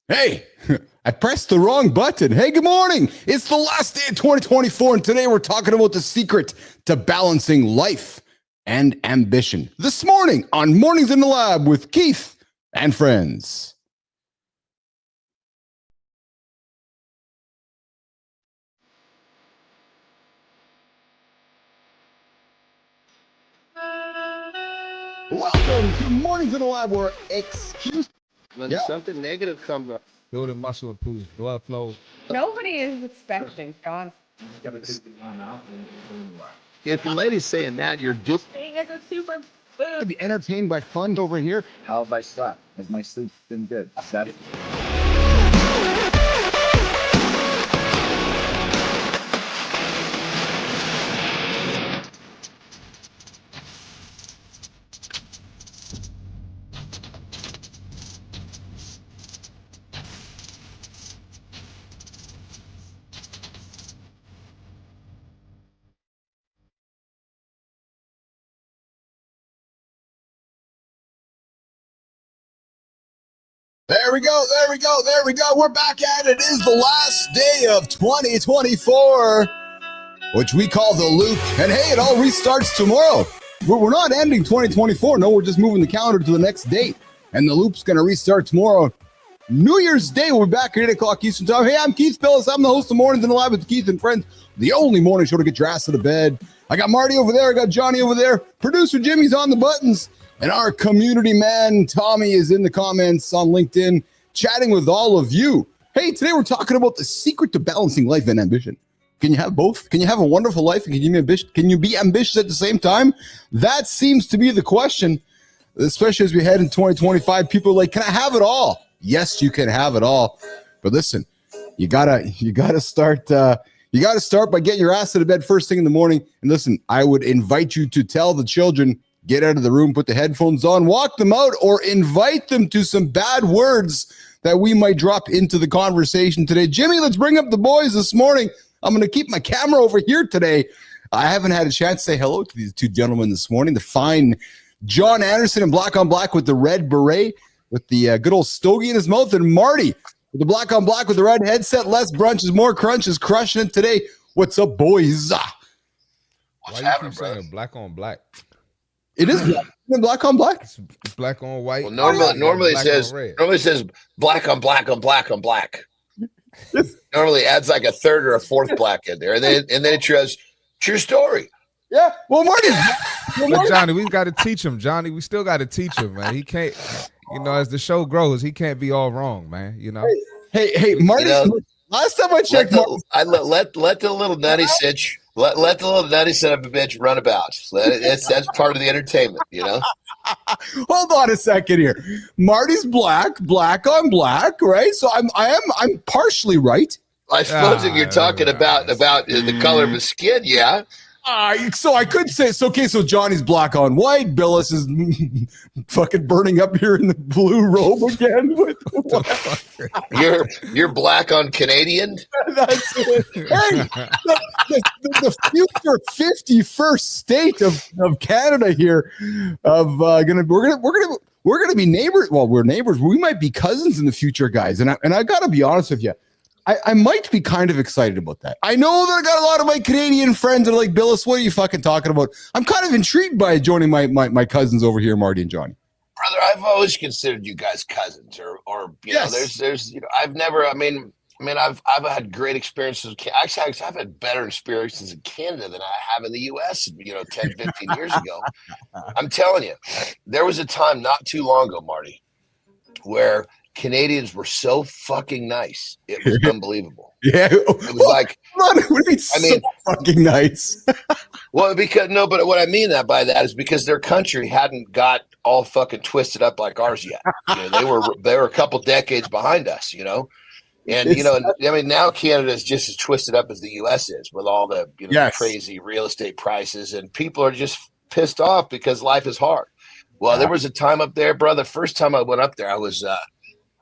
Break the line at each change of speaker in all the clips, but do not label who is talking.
Hey, I pressed the wrong button. Hey, good morning. It's the last day of 2024, and today we're talking about the secret to balancing life and ambition. This morning on Mornings in the Lab with Keith and friends. Welcome to Mornings in the Lab, where
when something negative comes up.
Building muscle improves blood flow.
Nobody is expecting John.
If the lady's saying that, you're just
It's a super
Be entertained by fun over here.
How have I slept? Has my sleep been good? That's
There we go. We're back at it. It is the last day of 2024, which we call the loop. And hey, it all restarts tomorrow. We're not ending 2024. No, we're just moving the calendar to the next date. And the loop's going to restart tomorrow. New Year's Day, we'll be back at 8 o'clock Eastern Time. Hey, I'm Keith Bilous. I'm the host of Mornings in the Lab with Keith and Friends, the only morning show to get your ass out of bed. I got Marty over there. I got Johnny over there. Producer Jimmy's on the buttons. And our community man, Tommy, is in the comments on LinkedIn, chatting with all of you. Hey, today we're talking about the secret to balancing life and ambition. Can you have both? Can you have a wonderful life and can you be ambitious at the same time? That seems to be the question, especially as we head in 2025. People are like, can I have it all? Yes, you can have it all. But listen, you gotta start by getting your ass out of bed first thing in the morning. And listen, I would invite you to tell the children, get out of the room, put the headphones on, walk them out, or invite them to some bad words that we might drop into the conversation today. Jimmy, let's bring up the boys this morning. I'm going to keep my camera over here today. I haven't had a chance to say hello to these two gentlemen this morning. The fine Jon Andersen in black on black with the red beret, with the good old stogie in his mouth, and Marty with the black on black with the red headset. Less brunches, more crunches, crushing it today. What's up, boys?
Why you keep saying black on black?
It is black on black.
It's black on white.
well, normally it says black on black on black on black. Normally adds like a third or a fourth black in there, and then it says true story.
Yeah. Well, Marty.
But Johnny, we got to teach him. Johnny, we still got to teach him, man. He can't, as the show grows, he can't be all wrong, man.
Hey, Marty. Last time I checked,
let the little nutty sitch. Let the little nutty son of a bitch run about. That's part of the entertainment,
Hold on a second here. Marty's black on black, right? So I'm partially right.
I suppose if you're talking about the color of his skin, yeah.
So I could say it's okay. So Johnny's black on white. Bilous is fucking burning up here in the blue robe again.
You're black on Canadian.
That's it. Hey, the future 51st state of Canada here. We're gonna be neighbors. Well, we're neighbors. We might be cousins in the future, guys. And I gotta be honest with you. I might be kind of excited about that. I know that I got a lot of my Canadian friends that are like, Bilous, what are you fucking talking about? I'm kind of intrigued by joining my cousins over here, Marty and Johnny.
Brother, I've always considered you guys cousins, or
yes.
there's I've never. I've had great experiences. Actually, I've had better experiences in Canada than I have in the U.S. 10, 15 years ago. I'm telling you, there was a time not too long ago, Marty, where Canadians were so fucking nice. It was unbelievable.
Yeah.
It was like,
so fucking nice.
Well, but what I mean by that is because their country hadn't got all fucking twisted up like ours yet. They were a couple decades behind us, And now Canada is just as twisted up as the U.S. is with all the
yes.
crazy real estate prices, and people are just pissed off because life is hard. Well, there was a time up there, brother. First time I went up there,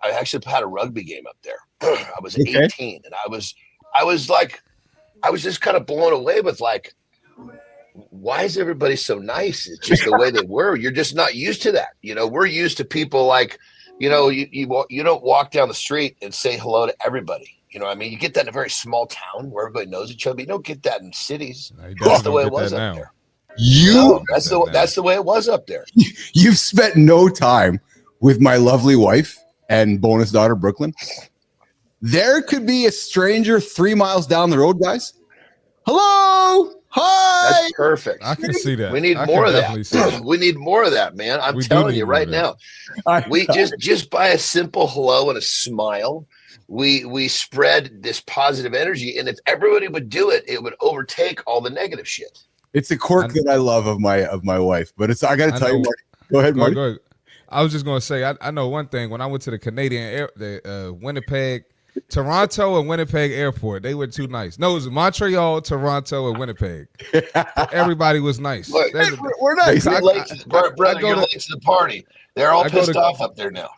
I actually had a rugby game up there. I was 18, and I was just kind of blown away with like, why is everybody so nice? It's just the way they were. You're just not used to that. We're used to people like you don't walk down the street and say hello to everybody. You know what I mean? You get that in a very small town where everybody knows each other, but you don't get that in cities.
No, you
That's the
definitely
way
don't
it
get
was
that
up
now.
there.
You
That's the way it was up there.
you've spent no time with my lovely wife and bonus daughter Brooklyn. There could be a stranger 3 miles down the road, guys. Hello, hi.
That's perfect.
I can see that.
We need
I
more
can
of
definitely see
that. We need more of that, man. I'm
We do
telling
need
you
more
right
of that.
now. We just by a simple hello and a smile, we spread this positive energy. And if everybody would do it, it would overtake all the negative shit.
It's a quirk that I love of my wife, but I got to tell you, Marty. Go ahead, Marty.
Go ahead. I was just gonna say, I know one thing. When I went to the Winnipeg, Toronto and Winnipeg airport, they were too nice. No, it was Montreal, Toronto, and Winnipeg. Everybody was nice.
Look,
We're nice.
You're late to the party. They're all pissed off up there now.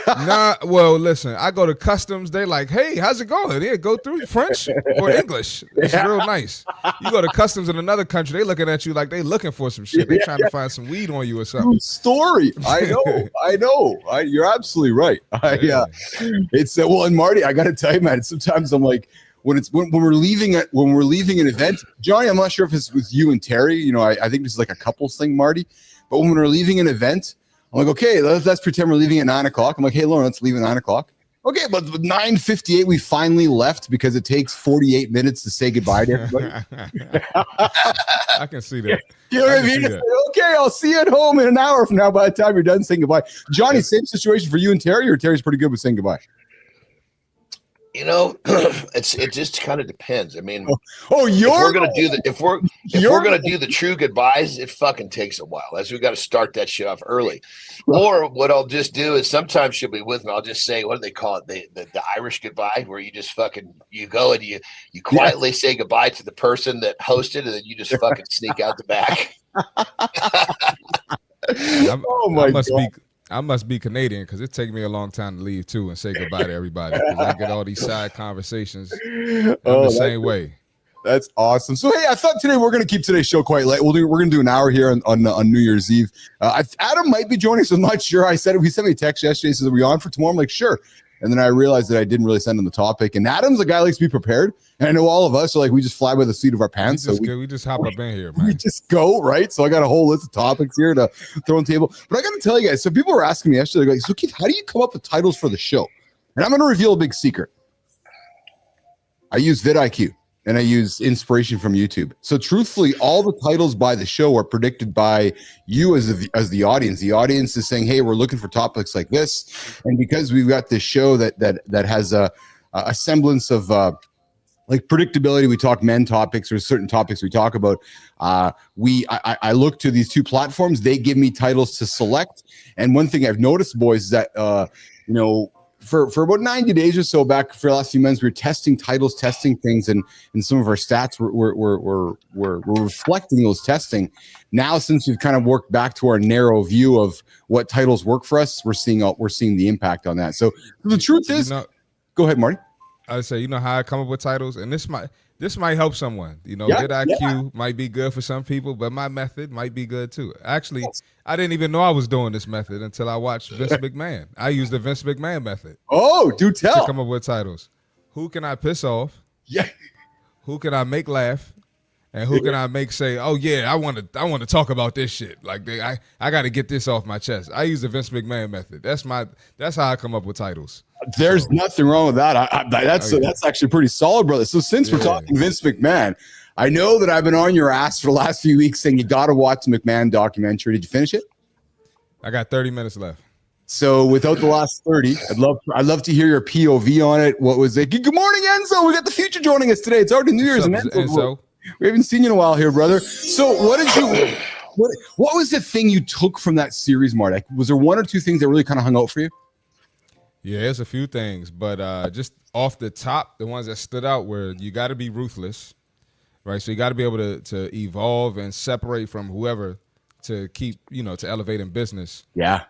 Nah, well, listen, I go to customs. They're like, hey, how's it going? Yeah, go through French or English. It's real nice. You go to customs in another country, they looking at you like they looking for some shit. They trying to find some weed on you or something.
True story. I know. You're absolutely right. It's well, and Marty, I got to tell you, man. Sometimes I'm like, when we're leaving an event, Johnny, I'm not sure if it's with you and Terry. You know, I think this is like a couples thing, Marty. But when we're leaving an event, I'm like, okay, let's pretend we're leaving at 9 o'clock. I'm like, hey, Lauren, let's leave at 9 o'clock. Okay, but 9:58, we finally left because it takes 48 minutes to say goodbye to everybody.
I can see that.
You know what I mean? Okay, I'll see you at home in an hour from now by the time you're done saying goodbye. Johnny, same situation for you and Terry, or Terry's pretty good with saying goodbye?
You know, it just kind of depends. I mean,
if
we're gonna do the true goodbyes, it fucking takes a while. As we got to start that shit off early. Or what I'll just do is sometimes she'll be with me. I'll just say, what do they call it? The Irish goodbye, where you just fucking go and you quietly say goodbye to the person that hosted, and then you just fucking sneak out the back.
I must be Canadian because it takes me a long time to leave too and say goodbye to everybody because I get all these side conversations. I'm the same way.
That's awesome. So hey, I thought today we're going to keep today's show quite light. We're going to do an hour here on New Year's Eve. Adam might be joining us. I'm not sure. I said it. He sent me a text yesterday. He says, "Are we on for tomorrow?" I'm like, "Sure." And then I realized that I didn't really send him the topic. And Adam's a guy who likes to be prepared. And I know all of us are like, we just fly by the seat of our pants.
We just hop up in here, man.
We just go, right? So I got a whole list of topics here to throw on the table. But I got to tell you guys, so people were asking me yesterday, like, so Keith, how do you come up with titles for the show? And I'm going to reveal a big secret. I use vidIQ. And I use inspiration from YouTube. So truthfully, all the titles by the show are predicted by you as the audience. The audience is saying, hey, we're looking for topics like this. And because we've got this show that has a semblance of like predictability, we talk men topics or certain topics we talk about. I look to these two platforms. They give me titles to select. And one thing I've noticed, boys, is that, for about 90 days or so back for the last few months, we were testing titles, testing things, and some of our stats were reflecting those testing. Now, since we've kind of worked back to our narrow view of what titles work for us, we're seeing the impact on that. So the truth is, go ahead, Marty.
I would say, you know how I come up with titles, and this might help someone. You know, vidIQ might be good for some people, but my method might be good too. Actually, I didn't even know I was doing this method until I watched Vince McMahon. I used the Vince McMahon method.
Oh, do tell.
To come up with titles. Who can I piss off?
Yeah.
Who can I make laugh? And who can I make say, oh yeah, I want to talk about this shit. Like I got to get this off my chest. I use the Vince McMahon method. That's how I come up with titles.
There's nothing wrong with that. That's actually pretty solid, brother. So since we're talking Vince McMahon, I know that I've been on your ass for the last few weeks saying you got to watch the McMahon documentary. Did you finish it?
I got 30 minutes left.
So without the last 30, I'd love to hear your POV on it. What was it? Good morning, Enzo. We got the future joining us today. It's already New Year's, Enzo. We haven't seen you in a while here, brother. So what was the thing you took from that series, Marty? Like, was there one or two things that really kind of hung out for you?
Yeah, there's a few things, but just off the top, the ones that stood out were you got to be ruthless, right? So you got to be able to evolve and separate from whoever to keep, to elevate in business.
Yeah.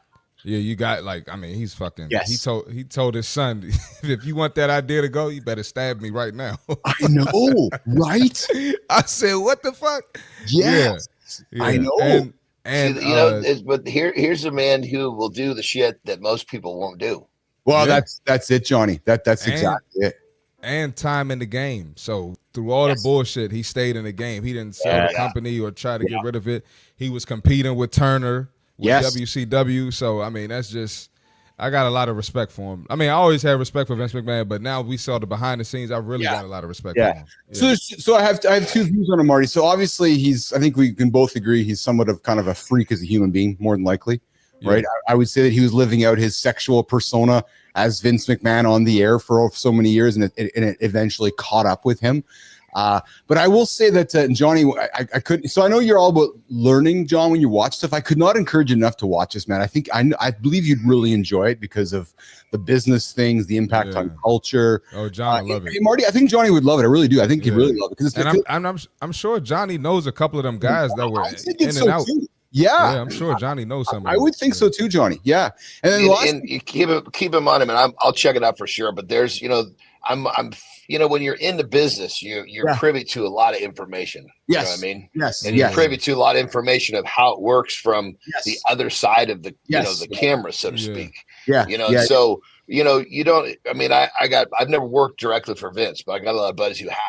Yeah, you got he's fucking.
Yes.
He told his son, if you want that idea to go, you better stab me right now.
I know, right?
I said, what the fuck?
Yes. Yeah. I know.
And
but here's a man who will do the shit that most people won't do.
Well, that's it, Johnny. That's exactly it.
And time in the game. So through all the bullshit, he stayed in the game. He didn't sell the company or try to get rid of it. He was competing with Turner, with WCW. So I mean, that's just, I got a lot of respect for him. I mean, I always had respect for Vince McMahon, but now we saw the behind the scenes. I really got a lot of respect for him. Yeah.
So I have two views on him, Marty. So obviously I think we can both agree he's somewhat of kind of a freak as a human being, more than likely, right? I would say that he was living out his sexual persona as Vince McMahon on the air for so many years, and it eventually caught up with him. But I will say that Johnny, I couldn't. So I know you're all about learning, John, when you watch stuff. I could not encourage you enough to watch this, man. I believe you'd really enjoy it because of the business things, the impact on culture.
Oh, John, I love it.
Hey, Marty, I think Johnny would love it. I really do. I think he'd really love it.
And I'm sure Johnny knows a couple of them guys that were in and out.
Too. Yeah,
I'm sure Johnny knows something.
I would think so too, Johnny. Yeah, and then
you keep him on him, and I'll check it out for sure. But there's, I'm when you're in the business, you're privy to a lot of information.
Yes,
you know what I mean.
Yes,
and you're privy to a lot of information of how it works from the other side of the the camera, so to speak.
Yeah,
so you don't. I mean, I've never worked directly for Vince, but I got a lot of buddies who have,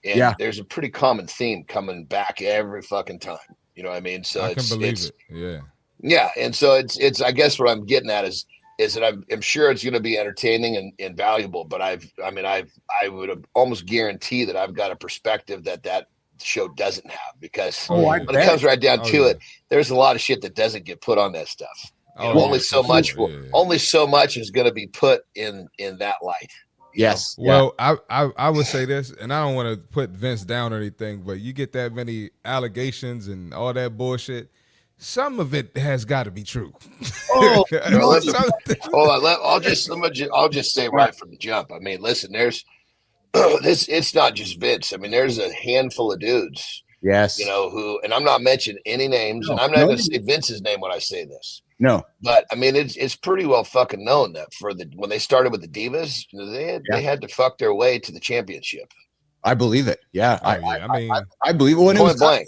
and there's a pretty common theme coming back every fucking time. You know what I mean? So
I can believe it. Yeah.
Yeah. And so it's I guess what I'm getting at is that I'm sure it's going to be entertaining and valuable, but I would almost guarantee that I've got a perspective that show doesn't have, because when it comes right down to it, there's a lot of shit that doesn't get put on that stuff. Only so much is going to be put in that light.
Yes.
Well, I would say this, and I don't want to put Vince down or anything, but you get that many allegations and all that bullshit. Some of it has got to be true.
Oh, I'll just say right from the jump. I mean, listen, there's this. It's not just Vince. I mean, there's a handful of dudes.
Yes.
Who, and I'm not mentioning any names, and I'm not going to say Vince's name when I say this.
No,
but I mean, it's pretty well fucking known that when they started with the Divas, they had to fuck their way to the championship.
I believe it. Yeah, I believe it.
When it was blank.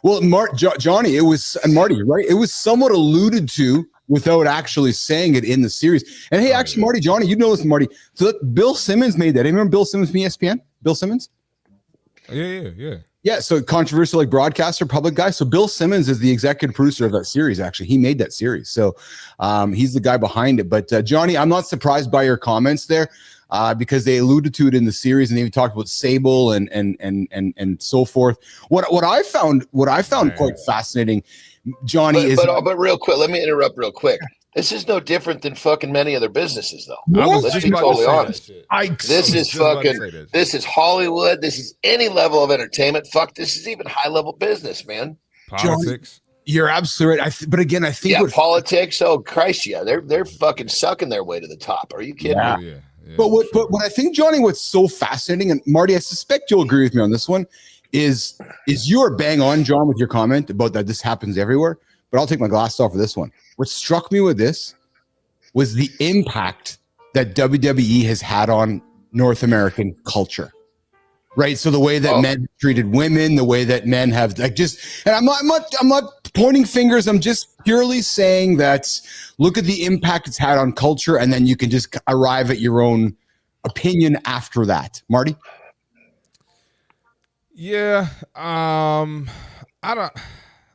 Well, Johnny, it was, and Marty, right? It was somewhat alluded to without actually saying it in the series. And hey, actually, Marty, Johnny, you know this, Marty. So Bill Simmons made that. Remember Bill Simmons from ESPN? Bill Simmons?
Yeah.
Yeah, so controversial, like broadcaster, public guy. So Bill Simmons is the executive producer of that series. Actually, he made that series, so he's the guy behind it. But Johnny, I'm not surprised by your comments there, because they alluded to it in the series, and they even talked about Sable and so forth. What I found quite fascinating, Johnny,
but real quick, let me interrupt real quick. This is no different than fucking many other businesses, though. Let's be totally honest. This is Hollywood. This is any level of entertainment. Fuck, this is even high level business, man.
Politics.
John, you're absolutely right. But again, I think
politics. Oh Christ, yeah, they're fucking sucking their way to the top. Are you kidding me?
Yeah,
but what I think, Johnny, what's so fascinating, and Marty, I suspect you'll agree with me on this one, is you are bang on, John, with your comment about that this happens everywhere. But I'll take my glasses off for this one. What struck me with this was the impact that WWE has had on North American culture, right? So the way that men treated women, the way that men have and I'm not pointing fingers. I'm just purely saying that look at the impact it's had on culture, and then you can just arrive at your own opinion after that. Marty?
Yeah,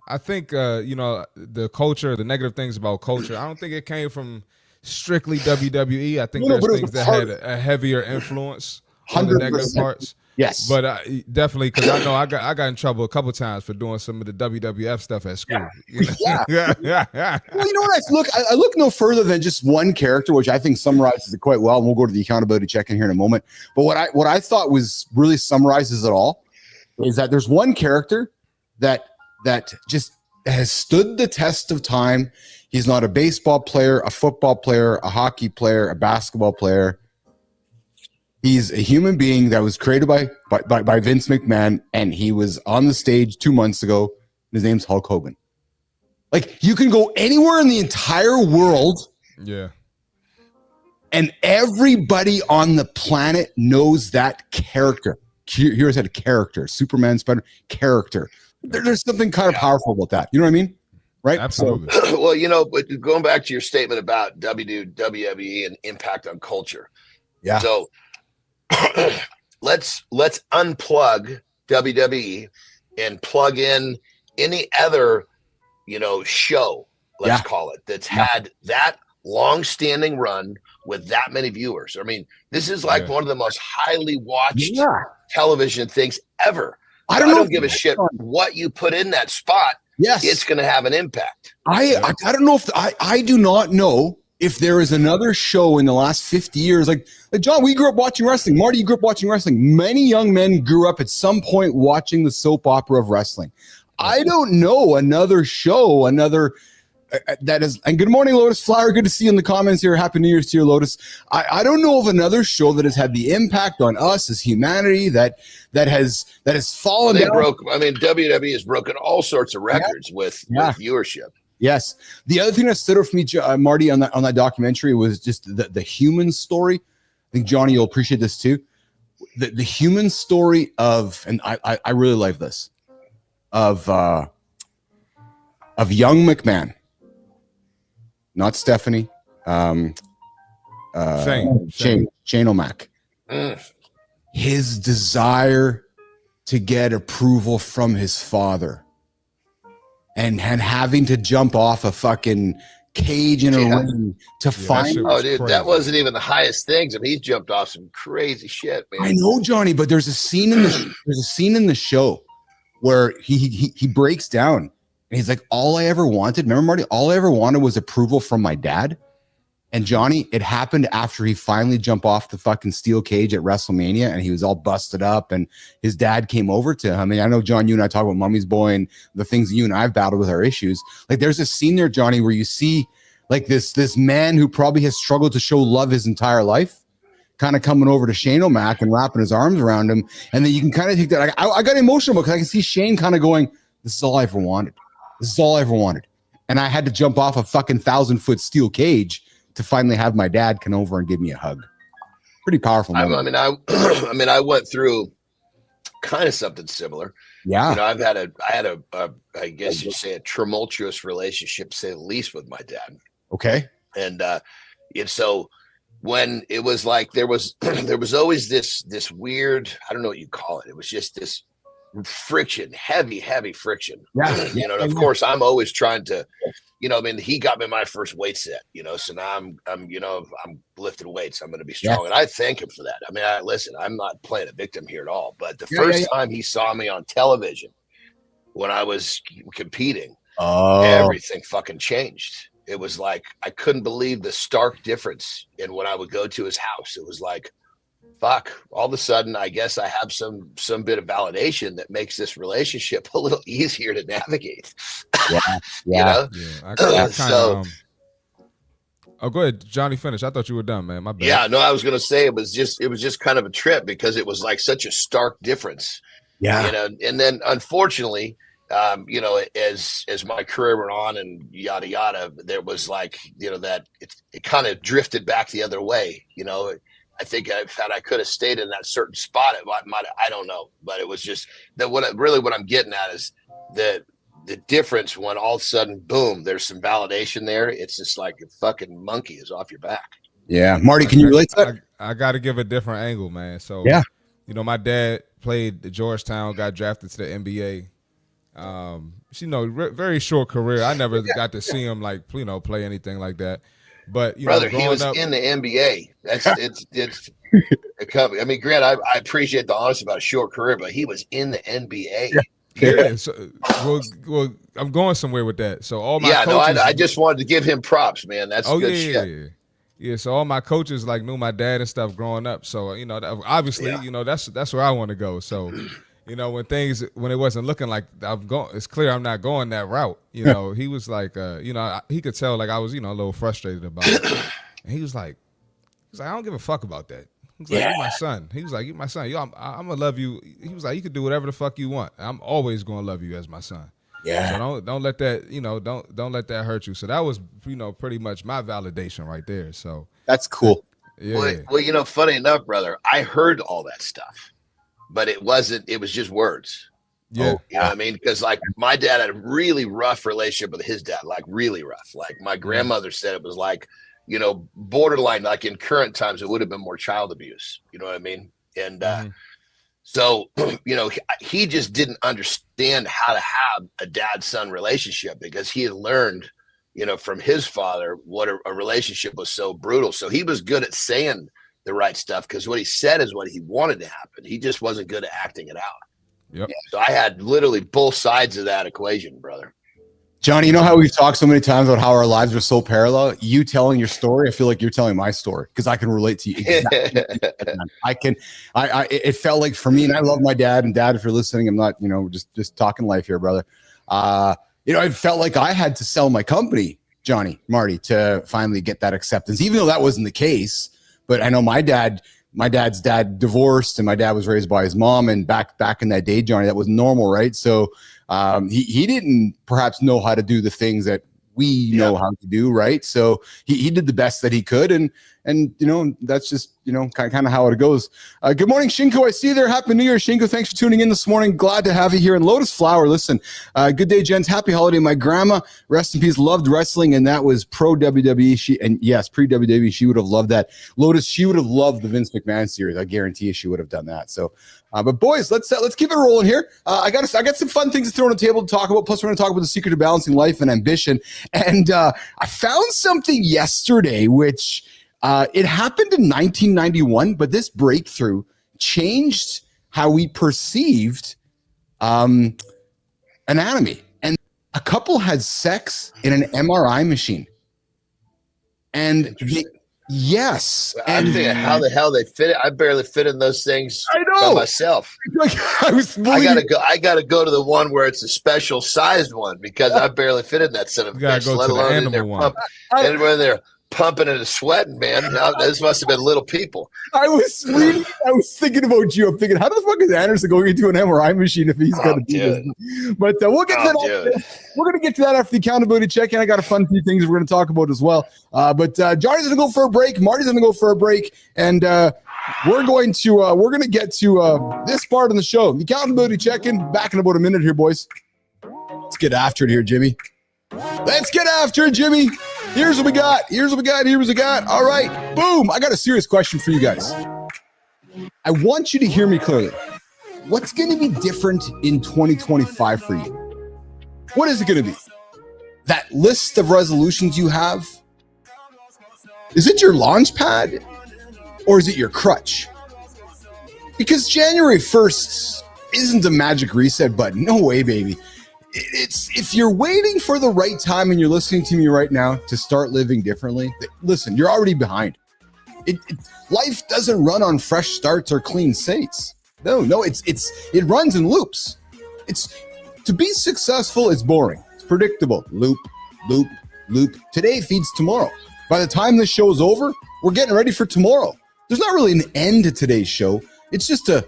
I think, the culture, the negative things about culture, I don't think it came from strictly WWE. I think there's things that had a heavier influence on the negative parts.
Yes.
But definitely, because I know I got in trouble a couple times for doing some of the WWF stuff at school.
Yeah. Well, you know what? I look no further than just one character, which I think summarizes it quite well. And we'll go to the accountability check in here in a moment. But what I thought was really summarizes it all is that there's one character that just has stood the test of time. He's not a baseball player, a football player, a hockey player, a basketball player. He's a human being that was created by Vince McMahon, and he was on the stage 2 months ago. His name's Hulk Hogan. Like, you can go anywhere in the entire world.
Yeah.
And everybody on the planet knows that character. Here's a character. Superman, Spider, character. There's something kind of powerful about that. You know what I mean? right?
Absolutely.
Well, but going back to your statement about WWE and impact on culture.
Yeah.
So let's unplug WWE and plug in any other, show, let's call it, that's had that long-standing run with that many viewers. I mean, this is like one of the most highly watched television things ever. I don't give a shit what you put in that spot.
Yes,
it's going to have an impact.
I don't know if I do not know if there is another show in the last 50 years. Like John, we grew up watching wrestling. Marty, you grew up watching wrestling. Many young men grew up at some point watching the soap opera of wrestling. I don't know another show, that is, and good morning, Lotus Flower. Good to see you in the comments here. Happy New Year's to you, Lotus. I don't know of another show that has had the impact on us as humanity that has fallen down.
WWE has broken all sorts of records with viewership.
Yes. The other thing that stood out for me, Marty, on that documentary was just the human story. I think Johnny, you'll appreciate this too. The human story of, and I really like this, of young McMahon. Not Stephanie. Shane O'Mac. His desire to get approval from his father and having to jump off a fucking cage in a ring to find.
Oh, dude, crazy. That wasn't even the highest things. I mean, he jumped off some crazy shit, man.
I know, Johnny, but there's a scene in the show where he breaks down. And he's like, all I ever wanted, remember, Marty? All I ever wanted was approval from my dad. And Johnny, it happened after he finally jumped off the fucking steel cage at WrestleMania and he was all busted up and his dad came over to him. I mean, I know, John, you and I talk about Mummy's Boy and the things you and I have battled with our issues. Like there's a scene there, Johnny, where you see like this man who probably has struggled to show love his entire life kind of coming over to Shane O'Mac and wrapping his arms around him. And then you can kind of take that. I got emotional because I can see Shane kind of going, this is all I ever wanted. This is all I ever wanted. And I had to jump off a fucking 1,000-foot steel cage to finally have my dad come over and give me a hug. Pretty powerful moment.
I went through kind of something similar.
Yeah.
I had a I guess you'd say a tumultuous relationship, to say the least, with my dad.
Okay.
And so when it was like there was always this weird, I don't know what you call it. It was just this friction, heavy friction. And of course I'm always trying to, he got me my first weight set, so now I'm lifting weights. I'm going to be strong. And I thank him for that. I mean, listen, I'm not playing a victim here at all, but the first time he saw me on television when I was competing, everything fucking changed. It was like, I couldn't believe the stark difference in when I would go to his house. It was like, fuck, all of a sudden, I guess I have some bit of validation that makes this relationship a little easier to navigate.
Oh, go ahead, Johnny, finish. I thought you were done, man. My bad.
Yeah, no, I was going to say it was just kind of a trip because it was like such a stark difference. Yeah. And then unfortunately, as my career went on and yada, yada, there was like, that it kind of drifted back the other way, I think if I could have stayed in that certain spot, it might, I don't know, but it was just that what I'm getting at is the difference when all of a sudden, boom, there's some validation there. It's just like a fucking monkey is off your back.
Yeah. Marty, can you relate to that?
I got to give a different angle, man. So, my dad played at Georgetown, got drafted to the NBA. Very short career. I never got to see him play anything like that. But
brother, he was in the NBA. It's I mean, Grant, I appreciate the honesty about a short career, but he was in the NBA.
Yeah. So, I'm going somewhere with that. So all my coaches,
I just wanted to give him props, man. That's good shit.
Yeah. So all my coaches knew my dad and stuff growing up. So obviously, that's where I want to go. So. When it wasn't looking like it's clear I'm not going that route. He was like, he could tell like I was, a little frustrated about it. And he was like, I don't give a fuck about that. He was like, you're my son. He was like, you're my son. Yo, I'm gonna love you. He was like, you can do whatever the fuck you want. I'm always gonna love you as my son. Yeah. So don't let that, don't let that hurt you. So that was, pretty much my validation right there. So
that's cool.
Yeah. Well, funny enough, brother, I heard all that stuff. But it was just words.
Yeah.
You know what I mean? Because like my dad had a really rough relationship with his dad, like really rough. Like my grandmother said it was like, you know, borderline, like in current times, it would have been more child abuse. You know what I mean? And so, you know, he just didn't understand how to have a dad-son relationship because he had learned, you know, from his father what a relationship was so brutal. So he was good at saying the right stuff because what he said is what he wanted to happen. He just wasn't good at acting it out.
Yep.
So I had literally both sides of that equation, brother.
Johnny, you know how we've talked so many times about how our lives are so parallel? You telling your story, I feel like you're telling my story because I can relate to you. Exactly. It felt like for me, and I love my dad, and Dad, if you're listening, I'm not, you know, just talking life here, brother. You know, it felt like I had to sell my company, Johnny, Marty, to finally get that acceptance, even though that wasn't the case. But I know my dad's dad divorced, and my dad was raised by his mom. And back in that day, Johnny, that was normal, right? So he didn't perhaps know how to do the things that we know how to do, right? So he did the best that he could, and you know, that's just, you know, kind of how it goes. Good morning, Shinko. I see you there. Happy New Year, Shinko. Thanks for tuning in this morning. Glad to have you here. And Lotus Flower, listen, good day, gents. Happy holiday. My grandma, rest in peace, loved wrestling, and that was pro WWE. And yes, pre WWE, she would have loved that. Lotus, she would have loved the Vince McMahon series. I guarantee you, she would have done that. So, but boys, let's keep it rolling here. I got some fun things to throw on the table to talk about. Plus, we're going to talk about the secret to balancing life and ambition. And I found something yesterday, which it happened in 1991, but this breakthrough changed how we perceived anatomy. And a couple had sex in an MRI machine. And yes.
I'm thinking how the hell they fit it. I barely fit in those things by myself. I gotta go to the one where it's a special sized one because I barely fit in that son of a bitch, let alone in there when they're pumping and sweating, man. This must have been little people.
I was thinking about you. I'm thinking, how the fuck is Anderson going into an MRI machine if he's going to do this? But we'll get to that. We're going to get to that after the accountability check-in. I got a fun few things we're going to talk about as well. But Johnny's going to go for a break. Marty's going to go for a break, and we're going to get to this part of the show, the accountability check-in. Back in about a minute here, boys. Let's get after it here, Jimmy. Let's get after it, Jimmy. Here's what we got. All right. Boom. I got a serious question for you guys. I want you to hear me clearly. What's going to be different in 2025 for you? What is it going to be? That list of resolutions you have? Is it your launch pad or is it your crutch? Because January 1st isn't a magic reset button. No way, baby. It's if you're waiting for the right time and you're listening to me right now to start living differently, listen, you're already behind. Life doesn't run on fresh starts or clean slates. No, it runs in loops. It's to be successful, it's boring. It's predictable. Loop. Today feeds tomorrow. By the time this show's over, we're getting ready for tomorrow. There's not really an end to today's show. It's just the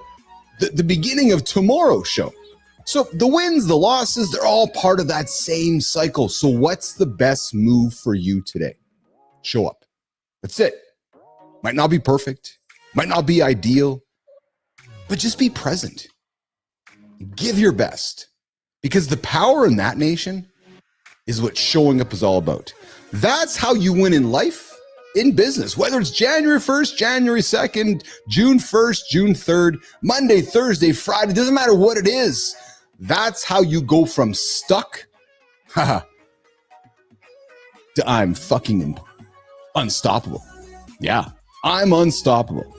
beginning of tomorrow's show. So the wins, the losses, they're all part of that same cycle. So what's the best move for you today? Show up. That's it. Might not be perfect, might not be ideal, but just be present. Give your best, because the power in that nation is what showing up is all about. That's how you win in life, in business, whether it's January 1st, January 2nd, June 1st, June 3rd, Monday, Thursday, Friday, doesn't matter what it is. That's how you go from stuck to I'm fucking unstoppable. Yeah, I'm unstoppable.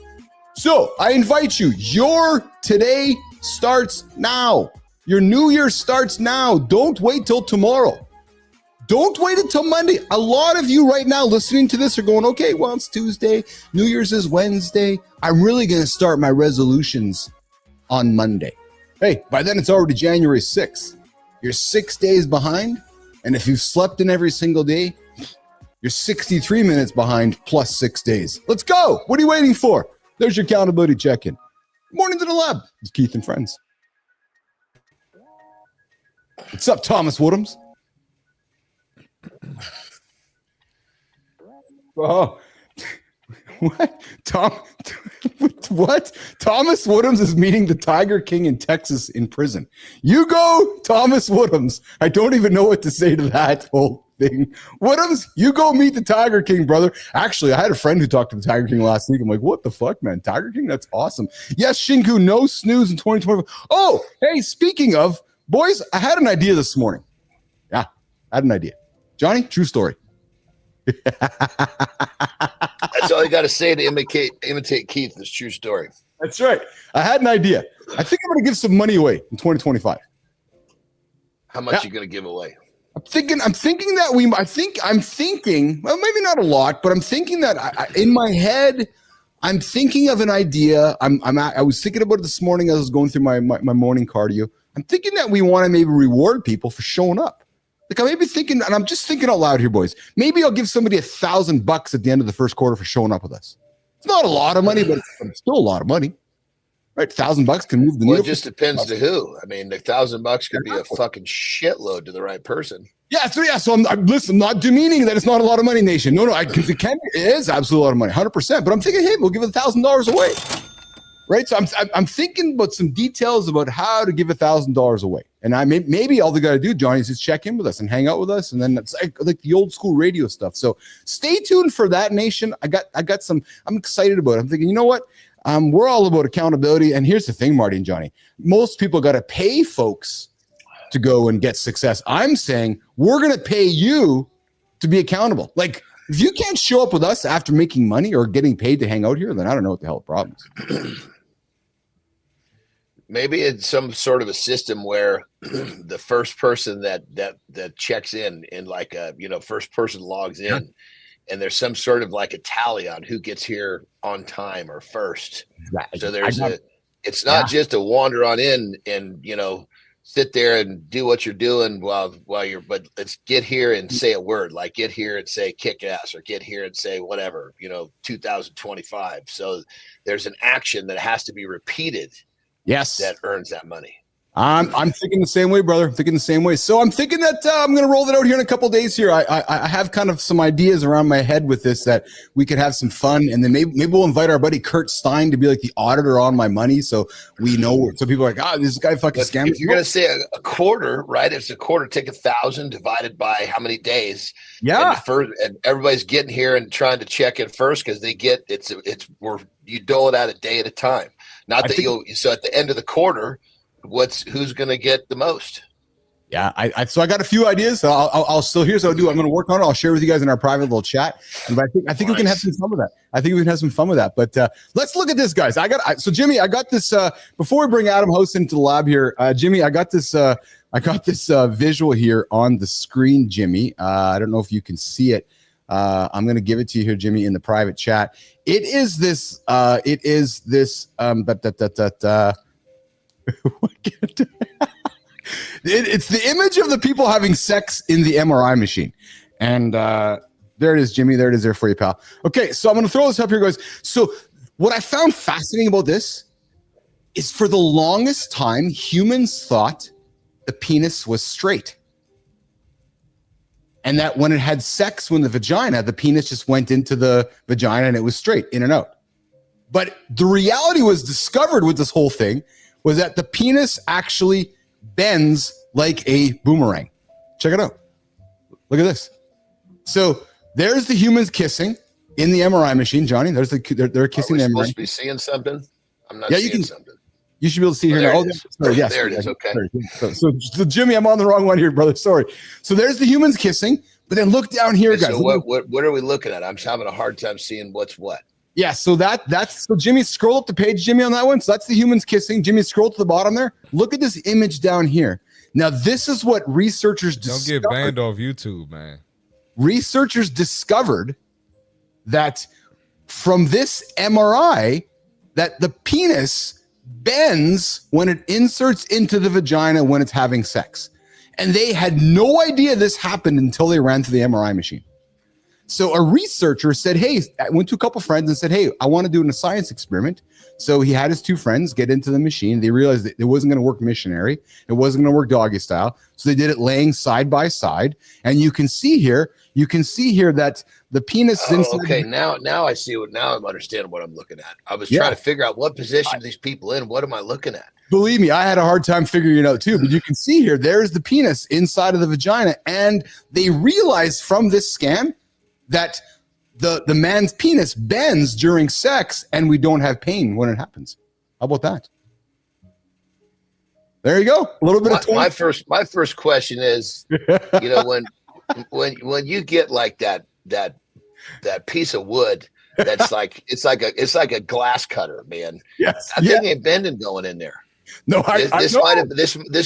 So I invite you, your today starts now. Your new year starts now. Don't wait till tomorrow. Don't wait until Monday. A lot of you right now listening to this are going, okay, well, it's Tuesday. New Year's is Wednesday. I'm really going to start my resolutions on Monday. Hey, by then it's already January 6th. You're 6 days behind. And if you've slept in every single day, you're 63 minutes behind plus 6 days. Let's go. What are you waiting for? There's your accountability check-in. Morning to the lab. It's Keith and friends. What's up, Thomas Woodhams? Oh, What? What? Thomas Woodhams is meeting the Tiger King in Texas in prison. You go, Thomas Woodhams. I don't even know what to say to that whole thing. Woodhams, you go meet the Tiger King, brother. Actually, I had a friend who talked to the Tiger King last week. I'm like, what the fuck, man? Tiger King? That's awesome. Yes, Shinku, no snooze in 2024. Oh, hey, speaking of, boys, I had an idea this morning. Yeah, I had an idea. Johnny, true story.
That's all you got to say to imitate Keith. This true story.
That's right. I had an idea. I think I'm going to give some money away in 2025.
How much you going to give away?
I'm thinking that I'm thinking, well, maybe not a lot, but I'm thinking that in my head, I'm thinking of an idea. I was thinking about it this morning as I was going through my morning cardio. I'm thinking that we want to maybe reward people for showing up. Like I may be thinking, and I'm just thinking out loud here, boys. Maybe I'll give somebody $1,000 at the end of the first quarter for showing up with us. It's not a lot of money, but it's still a lot of money, right? $1,000 can move the needle.
Well, it just depends to who. I mean, the $1,000 could be a fucking shitload to the right person. Yeah.
So listen, I'm not demeaning that it's not a lot of money, nation. No, it is absolutely a lot of money, 100%. But I'm thinking, hey, we'll give $1,000 away. Right, so I'm thinking about some details about how to give $1,000 away, and maybe all they got to do, Johnny, is just check in with us and hang out with us, and then it's like the old school radio stuff. So stay tuned for that, nation. I got some. I'm excited about it. I'm thinking, you know what? We're all about accountability, and here's the thing, Marty and Johnny. Most people got to pay folks to go and get success. I'm saying we're going to pay you to be accountable. Like if you can't show up with us after making money or getting paid to hang out here, then I don't know what the hell the problem is.
Maybe it's some sort of a system where the first person that checks in like a, first person logs in, and there's some sort of like a tally on who gets here on time or first. So it's not just a wander on in and, sit there and do what you're doing while but let's get here and say a word, like get here and say kick ass, or get here and say whatever, 2025. So there's an action that has to be repeated.
Yes,
that earns that money.
I'm thinking the same way, brother. I'm thinking the same way. So I'm thinking that I'm going to roll it out here in a couple of days here. I have kind of some ideas around my head with this that we could have some fun, and then maybe we'll invite our buddy Kurt Stein to be like the auditor on my money, so we know. So people are like, this guy fucking scammed.
If you're going to say a quarter, right? If it's a quarter, take 1,000 divided by how many days?
Yeah,
and everybody's getting here and trying to check in first because they get you dole it out a day at a time. Not that so at the end of the quarter, who's going to get the most?
Yeah, so I got a few ideas. So I'll still here's what I'll do. I'm going to work on it. I'll share with you guys in our private little chat. But I think we can have some fun with that. But let's look at this, guys. So Jimmy, I got this. Before we bring Adam Host into the lab here, Jimmy, I got this visual here on the screen, Jimmy. I don't know if you can see it. I'm going to give it to you here, Jimmy, in the private chat. It's the image of the people having sex in the MRI machine. And there it is, Jimmy. There it is there for you, pal. Okay, so I'm going to throw this up here, guys. So what I found fascinating about this is for the longest time, humans thought the penis was straight. And that when it had sex with the vagina, the penis just went into the vagina and it was straight, in and out. But the reality was discovered with this whole thing was that the penis actually bends like a boomerang. Check it out. Look at this. So there's the humans kissing in the MRI machine, Johnny. They're kissing the MRI.
Supposed to be seeing something? I'm not seeing something.
You should be able to see here now. Yes.
There it is. Okay.
So Jimmy, I'm on the wrong one here, brother. Sorry. So there's the humans kissing, but then look down here, guys.
So what are we looking at? I'm having a hard time seeing what's what.
Yeah. So so Jimmy, scroll up the page, Jimmy, on that one. So that's the humans kissing. Jimmy, scroll to the bottom there. Look at this image down here. Now, this is what researchers discovered.
Don't get banned off YouTube, man.
Researchers discovered that from this MRI that the penis bends when it inserts into the vagina when it's having sex. And they had no idea this happened until they ran through the MRI machine. So a researcher said, hey, I went to a couple friends and said, hey, I want to do a science experiment. So he had his two friends get into the machine. They realized that it wasn't going to work missionary. It wasn't going to work doggy style. So they did it laying side by side. And you can see here that the penis is inside.
Okay, now I see now I'm understanding what I'm looking at. I was trying to figure out what position these people in. What am I looking at?
Believe me, I had a hard time figuring it out too, but you can see here, there's the penis inside of the vagina. And they realized from this scan that the man's penis bends during sex and we don't have pain when it happens. How about that? There you go. A little bit of
my first question is, when you get like that piece of wood that's like it's like a glass cutter, man.
Yes.
That thing ain't bending going in there.
No,
this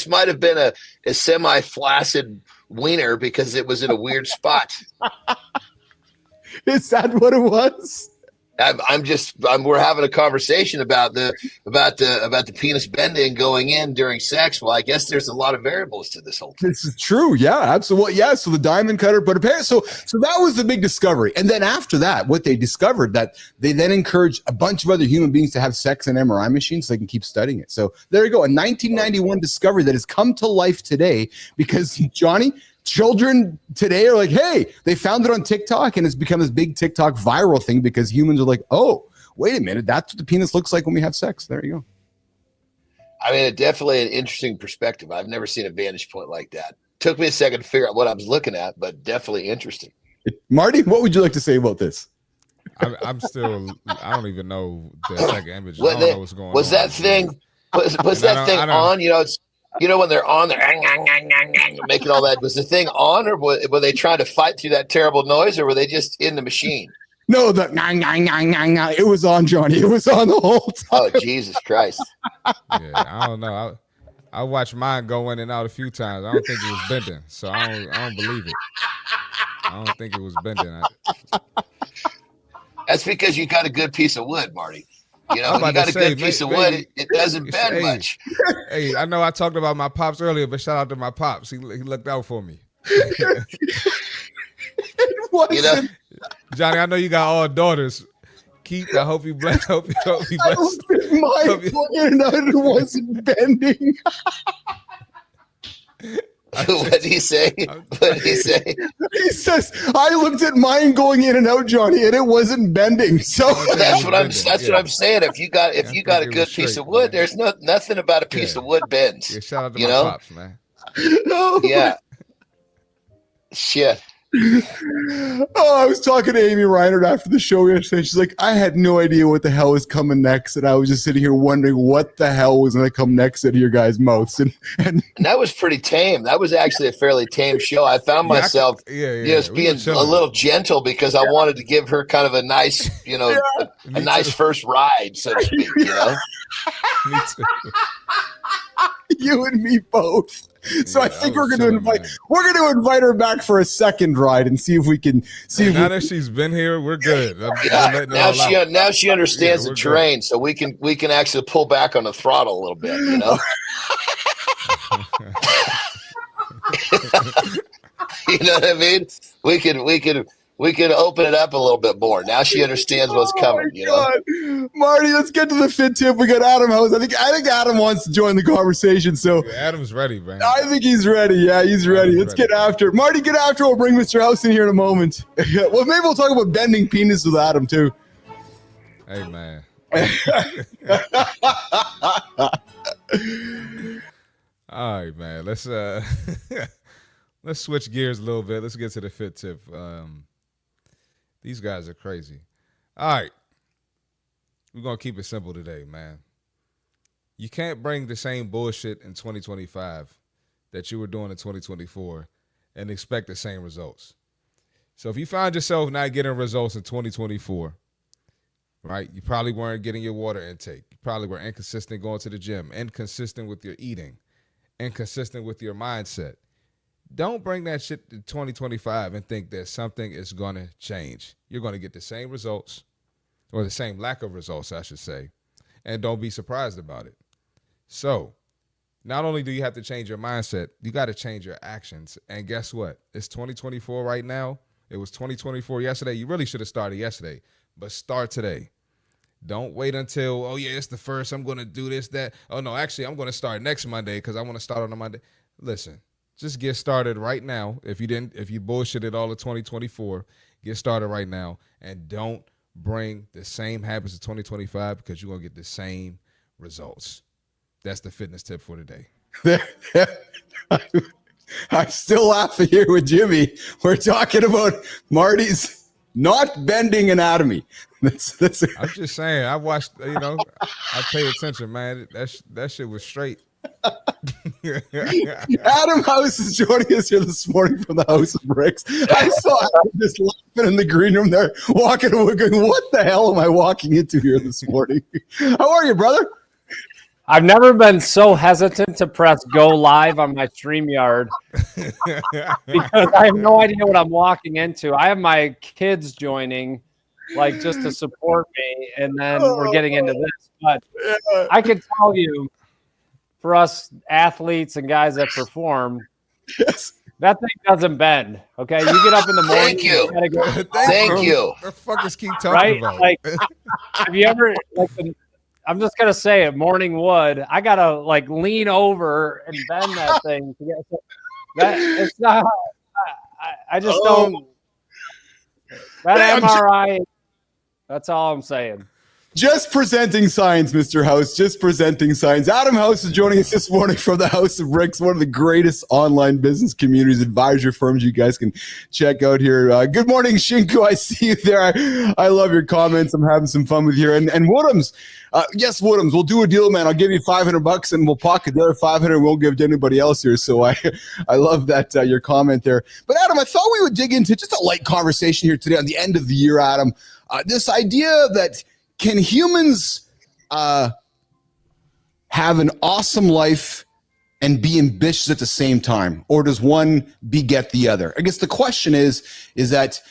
might have been a semi-flaccid wiener because it was in a weird spot.
Is that what it was?
We're having a conversation about the penis bending going in during sex. Well, I guess there's a lot of variables to this whole thing.
This is true. Yeah, absolutely. Yeah. So the diamond cutter, but apparently, so that was the big discovery. And then after that, what they discovered that they then encouraged a bunch of other human beings to have sex in MRI machines so they can keep studying it. So there you go. A 1991 discovery that has come to life today because Johnny, children today are like, hey, they found it on TikTok and it's become this big TikTok viral thing because humans are like, oh, wait a minute, that's what the penis looks like when we have sex. There you go.
I mean, definitely an interesting perspective. I've never seen a vantage point like that. Took me a second to figure out what I was looking at, but definitely interesting.
Marty, what would you like to say about this?
I'm still, I don't even know the second image. I don't know what's going on.
Was that thing on? When they're on, they're making all that. Was the thing on, or were they trying to fight through that terrible noise, or were they just in the machine?
No, it was on, Johnny. It was on the whole time.
Oh, Jesus Christ.
Yeah, I don't know. I watched mine go in and out a few times. I don't think it was bending, so I don't believe it. I don't think it was bending.
That's because you got a good piece of wood, Marty. You got a good piece of wood. It doesn't bend much.
Hey, I know I talked about my pops earlier, but shout out to my pops. He looked out for me. Johnny, I know you got all daughters. Keith, I hope you bless. Hope you bless.
It wasn't bending.
What did he say?
He says, I looked at mine going in and out, Johnny, and it wasn't bending. So
that's what I'm saying. If you got a good piece of wood, there's nothing about a piece of wood bends.
Yeah, shout out to my pops, man.
No.
Yeah. Shit.
I was talking to Amy Reinhardt after the show yesterday. She's like, I had no idea what the hell was coming next, and I was just sitting here wondering what the hell was going to come next out of your guys' mouths. And
that was pretty tame. That was actually a fairly tame show. I found myself just being a little gentle because I wanted to give her kind of a nice, a nice first ride, so to speak.
Me too.
You and me both. So I think we're going to invite her back for a second ride and see if we can see.
Now that she's been here, we're good.
Now she understands the terrain, so we can actually pull back on the throttle a little bit. You know what I mean? We can open it up a little bit more. Now she understands what's coming.
Marty, let's get to the fit tip. We got Adam House. I think Adam wants to join the conversation. So
Adam's ready, man.
I think he's ready. Yeah, he's ready. Let's get after it. Marty, get after it. We'll bring Mr. House in here in a moment. Well, maybe we'll talk about bending penis with Adam too.
Hey, man. All right, man. Let's switch gears a little bit. Let's get to the fit tip. These guys are crazy. All right. We're going to keep it simple today, man. You can't bring the same bullshit in 2025 that you were doing in 2024 and expect the same results. So if you find yourself not getting results in 2024, right, you probably weren't getting your water intake. You probably were inconsistent going to the gym, inconsistent with your eating, inconsistent with your mindset. Don't bring that shit to 2025 and think that something is going to change. You're going to get the same results, or the same lack of results, I should say, and don't be surprised about it. So not only do you have to change your mindset, you got to change your actions. And guess what? It's 2024 right now. It was 2024 yesterday. You really should have started yesterday, but start today. Don't wait until, oh yeah, it's the first. I'm going to do this, that. Oh no, actually, I'm going to start next Monday because I want to start on a Monday. Listen, just get started right now. If you bullshitted all of 2024, get started right now, and don't bring the same habits of 2025 because you're going to get the same results. That's the fitness tip for today.
I'm still laughing here with Jimmy. We're talking about Marty's not bending anatomy.
I'm just saying. I watched. I pay attention, man. That shit was straight.
Adam House is joining us here this morning from the House of Bricks. I saw Adam just laughing in the green room there, walking away going, what the hell am I walking into here this morning? How are you, brother?
I've never been so hesitant to press go live on my StreamYard because I have no idea what I'm walking into. I have my kids joining, like, just to support me, and then we're getting into this. But I can tell you, for us athletes and guys that perform, that thing doesn't bend. Okay, you get up in the morning.
Thank you. Thank you.
What the fuck is keep talking about?
Like, have you ever I'm just gonna say it. Morning wood. I gotta like lean over and bend that thing to get that. It's not. I just don't. That MRI. That's all I'm saying.
Just presenting science, Mr. House. Just presenting science. Adam House is joining us this morning from the House of Bricks, one of the greatest online business communities, advisor firms you guys can check out here. Good morning, Shinku. I see you there. I love your comments. I'm having some fun with you. And Woodhams, yes, Woodhams, we'll do a deal, man. I'll give you $500 and we'll pocket the other 500 and we'll give to anybody else here. So I love that your comment there. But Adam, I thought we would dig into just a light conversation here today on the end of the year, Adam. This idea that can humans have an awesome life and be ambitious at the same time, or does one beget the other? I guess the question is that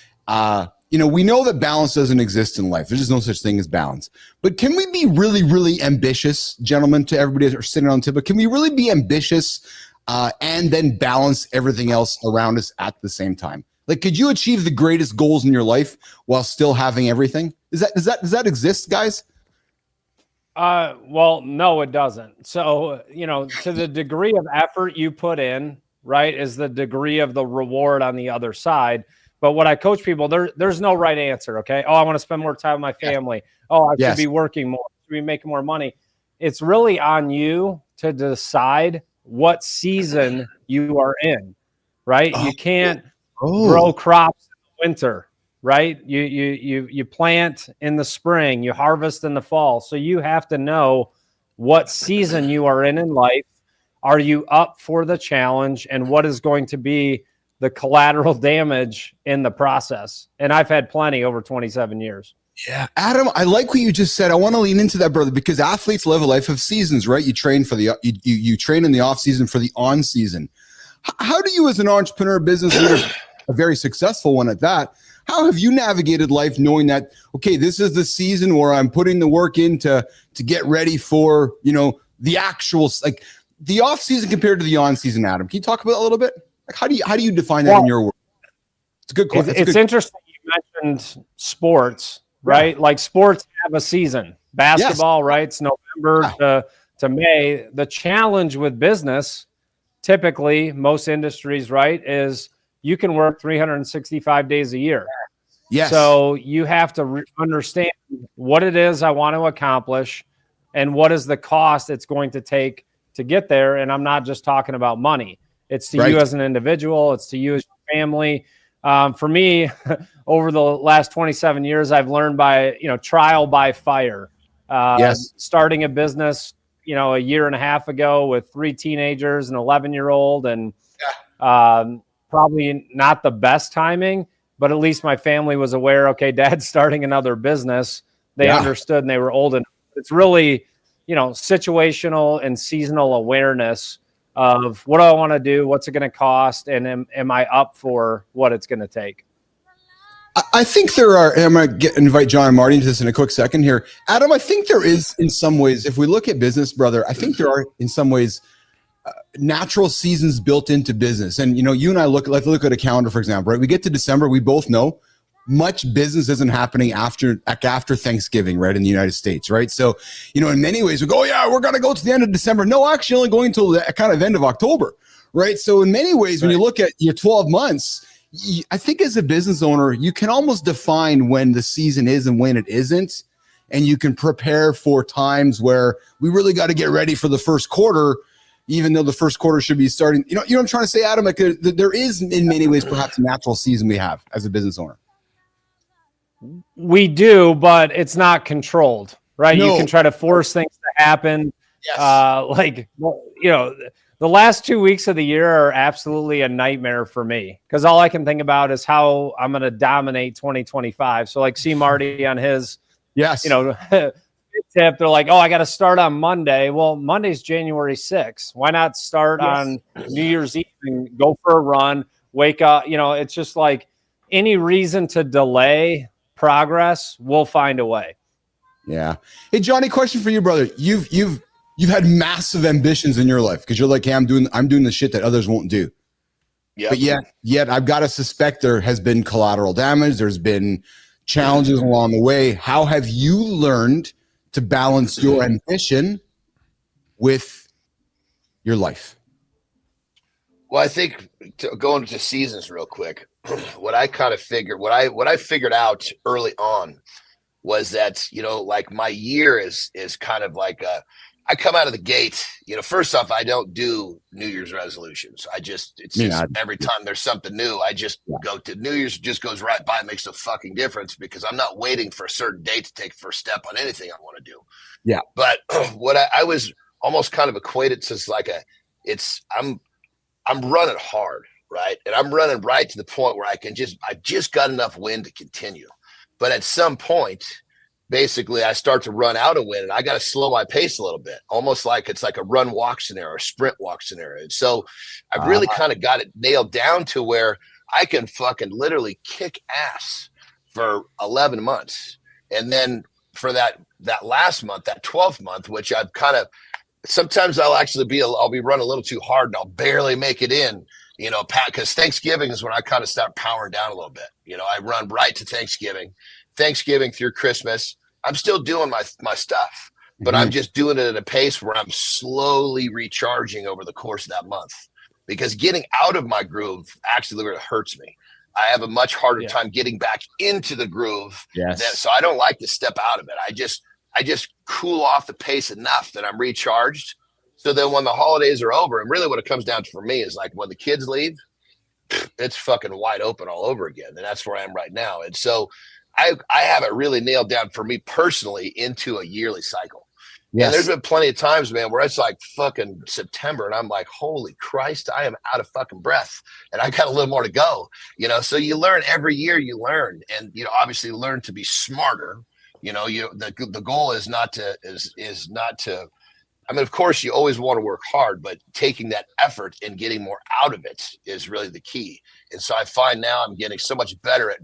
we know that balance doesn't exist in life. There's just no such thing as balance. But can we be really, really ambitious, gentlemen, to everybody that are sitting on the table? Can we really be ambitious and then balance everything else around us at the same time? Like, could you achieve the greatest goals in your life while still having everything? Does that exist, guys?
Well, no, it doesn't. So, to the degree of effort you put in, right, is the degree of the reward on the other side. But what I coach people, there's no right answer. Okay. Oh, I want to spend more time with my family. Oh, I should be working more. I should be making more money. It's really on you to decide what season you are in, right? You can't grow crops in the winter, right? You plant in the spring, you harvest in the fall. So you have to know what season you are in life. Are you up for the challenge, and what is going to be the collateral damage in the process? And I've had plenty over 27 years.
Yeah. Adam, I like what you just said. I want to lean into that, brother, because athletes live a life of seasons, right? You train for you train in the off season for the on season. How do you, as an entrepreneur, business leader, a very successful one at that, how have you navigated life knowing that, okay, this is the season where I'm putting the work in to get ready for, the actual, like the off season compared to the on season, Adam? Can you talk about it a little bit? Like, how do you define that in your world? It's a good question.
It's interesting you mentioned sports, right? Yeah. Like sports have a season. Basketball, right? It's November to May. The challenge with business, typically most industries, right, is you can work 365 days a year.
Yes.
So you have to understand what it is I want to accomplish and what is the cost it's going to take to get there. And I'm not just talking about money. It's to you as an individual. It's to you as your family. For me, over the last 27 years, I've learned by, trial by fire. Starting a business, a year and a half ago with 3 teenagers, an 11-year-old, and probably not the best timing, but at least my family was aware, okay, Dad's starting another business. They understood and they were old enough. It's really, situational and seasonal awareness of what do I want to do, what's it going to cost, and am I up for what it's going to take?
I think there are, and I'm going to invite John and Marty into this in a quick second here. Adam, I think there is, in some ways, if we look at business, brother, I think there are, in some ways, natural seasons built into business. And, you and I let's look at a calendar, for example, right? We get to December, we both know much business isn't happening after Thanksgiving, right? In the United States, right? So, in many ways we go, yeah, we're going to go to the end of December. No, actually only going until the kind of end of October, right? So in many ways, when you look at your 12 months, I think as a business owner, you can almost define when the season is and when it isn't. And you can prepare for times where we really got to get ready for the first quarter, even though the first quarter should be starting. You know what I'm trying to say, Adam? Like there is in many ways perhaps a natural season we have as a business owner.
We do, but it's not controlled, right?
No.
You can try to force things to happen.
Yes.
The last 2 weeks of the year are absolutely a nightmare for me because all I can think about is how I'm going to dominate 2025. So like see Marty on his,
yes,
tip. They're like, oh, I got to start on Monday. Well, Monday's January 6th. Why not start on New Year's Eve and go for a run, wake up? It's just like any reason to delay progress, we'll find a way.
Yeah. Hey, Johnny, question for you, brother. You've had massive ambitions in your life because you're like, hey, I'm doing the shit that others won't do. Yeah. But yet I've got to suspect there has been collateral damage. There's been challenges along the way. How have you learned to balance your ambition with your life?
Well, I think going to seasons real quick, what I figured out early on was that, like my year is kind of like I come out of the gate, first off, I don't do New Year's resolutions. Every time there's something new, I just go to New Year's, just goes right by. It makes a fucking difference because I'm not waiting for a certain date to take the first step on anything I want to do. Yeah. But what I was almost kind of equated to like I'm running hard, right? And I'm running right to the point where I just got enough wind to continue. But at some point, basically I start to run out of wind and I got to slow my pace a little bit, almost like it's like a run walk scenario or sprint walk scenario. And so I've really kind of got it nailed down to where I can fucking literally kick ass for 11 months. And then for that last month, that 12th month, which I've kind of, sometimes I'll be running a little too hard and I'll barely make it in, because Thanksgiving is when I kind of start powering down a little bit. I run right to Thanksgiving through Christmas. I'm still doing my stuff, but I'm just doing it at a pace where I'm slowly recharging over the course of that month, because getting out of my groove actually really hurts me. I have a much harder time getting back into the groove. So I don't like to step out of it. I just cool off the pace enough that I'm recharged. So then when the holidays are over, and really what it comes down to for me is like when the kids leave, it's fucking wide open all over again. And that's where I am right now. And so I have it really nailed down for me personally into a yearly cycle. And there's been plenty of times, man, where it's like fucking September and I'm like, holy Christ, I am out of fucking breath and I got a little more to go, so you learn every year, you learn, and, obviously learn to be smarter. The goal is not to, I mean, of course you always want to work hard, but taking that effort and getting more out of it is really the key. And so I find now I'm getting so much better at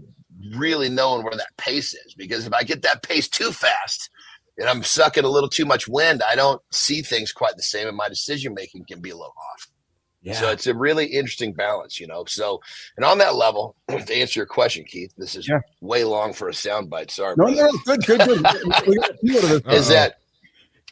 really knowing where that pace is, because if I get that pace too fast and I'm sucking a little too much wind, I don't see things quite the same, and my decision making can be a little off. So it's a really interesting balance, So, and on that level, to answer your question, Keith, this is way long for a soundbite. Sorry.
No, good.
Is that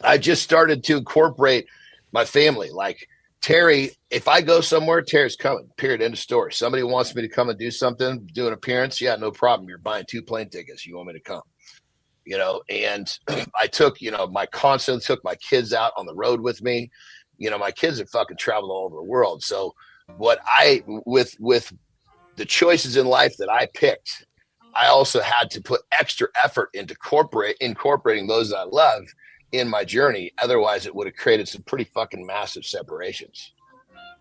I just started to incorporate my family. Like Terry, if I go somewhere, Terry's coming, period, end of story. Somebody wants me to come and do something, do an appearance. Yeah, no problem. You're buying 2 plane tickets. You want me to come, and I took, constantly took my kids out on the road with me. My kids have fucking traveled all over the world. So with the choices in life that I picked, I also had to put extra effort into incorporating those that I love in my journey. Otherwise it would have created some pretty fucking massive separations.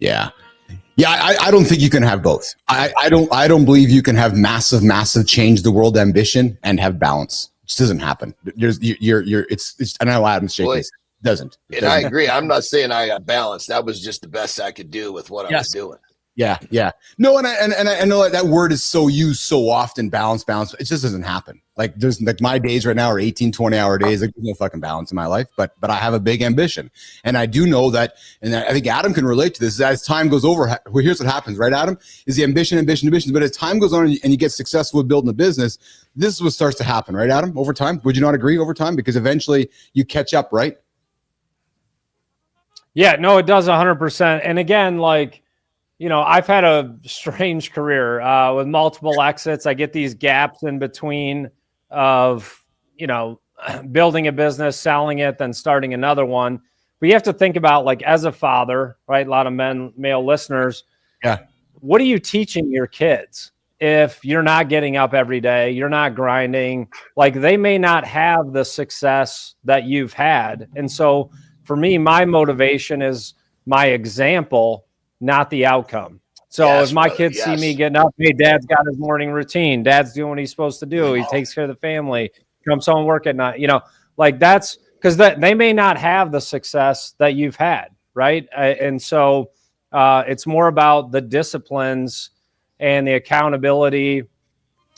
I don't think you can have both. I don't believe you can have massive change the world ambition and have balance. It just doesn't happen. It's I know Adam's shaking. Doesn't.
And I agree. I'm not saying I got balance. That was just the best I could do with what I was doing.
Yeah, yeah. No, and I know that word is so used so often, balance. It just doesn't happen. Like there's like my days right now are 18, 20-hour days. Like there's no fucking balance in my life, but I have a big ambition. And I do know that, and I think Adam can relate to this, as time goes over, here's what happens, right, Adam? Is the ambition. But as time goes on and you get successful with building a business, this is what starts to happen, right, Adam? Over time. Would you not agree over time? Because eventually you catch up, right?
Yeah, no, it does 100%. And again, like, you know, I've had a strange career with multiple exits. I get these gaps in between of, you know, building a business, selling it, then starting another one. But you have to think about, like, as a father, right? A lot of male listeners.
Yeah.
What are you teaching your kids if you're not getting up every day? You're not grinding. Like, they may not have the success that you've had. And so for me, my motivation is my example, not the outcome. So
Yes,
if my
brother,
kids see me getting up, hey, dad's got his morning routine. Dad's doing what he's supposed to do. He takes care of the family, comes home, work at night, you know, like that's because they may not have the success that you've had. Right. And so it's more about the disciplines and the accountability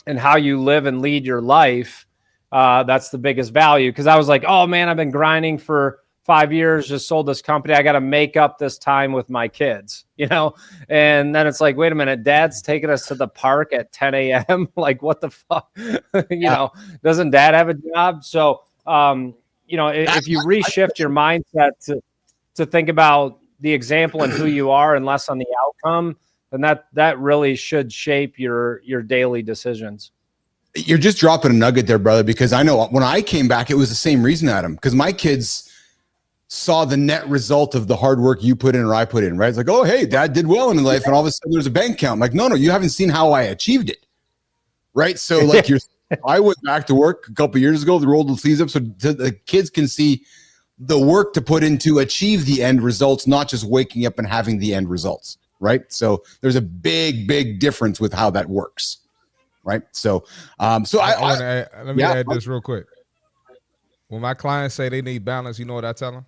and how you live and lead your life. That's the biggest value. Because I was like, oh, man, I've been grinding for 5 years, just sold this company. I got to make up this time with my kids, you know? And then it's like, wait a minute, dad's taking us to the park at 10 a.m. Like, what the fuck? You know, doesn't dad have a job? So, you know, if you reshift your mindset to think about the example and who you are and less on the outcome, then that really should shape your daily decisions.
You're just dropping a nugget there, brother, because I know when I came back, it was the same reason, Adam, because my kids saw the net result of the hard work you put in or I put in, right? It's like, oh, hey, dad did well in life. And all of a sudden there's a bank account. I'm like, no, you haven't seen how I achieved it. Right. So like I went back to work a couple of years ago, rolled the sleeves up so the kids can see the work to put in to achieve the end results, not just waking up and having the end results. Right. So there's a big difference with how that works. Right. So, I want
to add, let me add this real quick. When my clients say they need balance, you know what I tell them?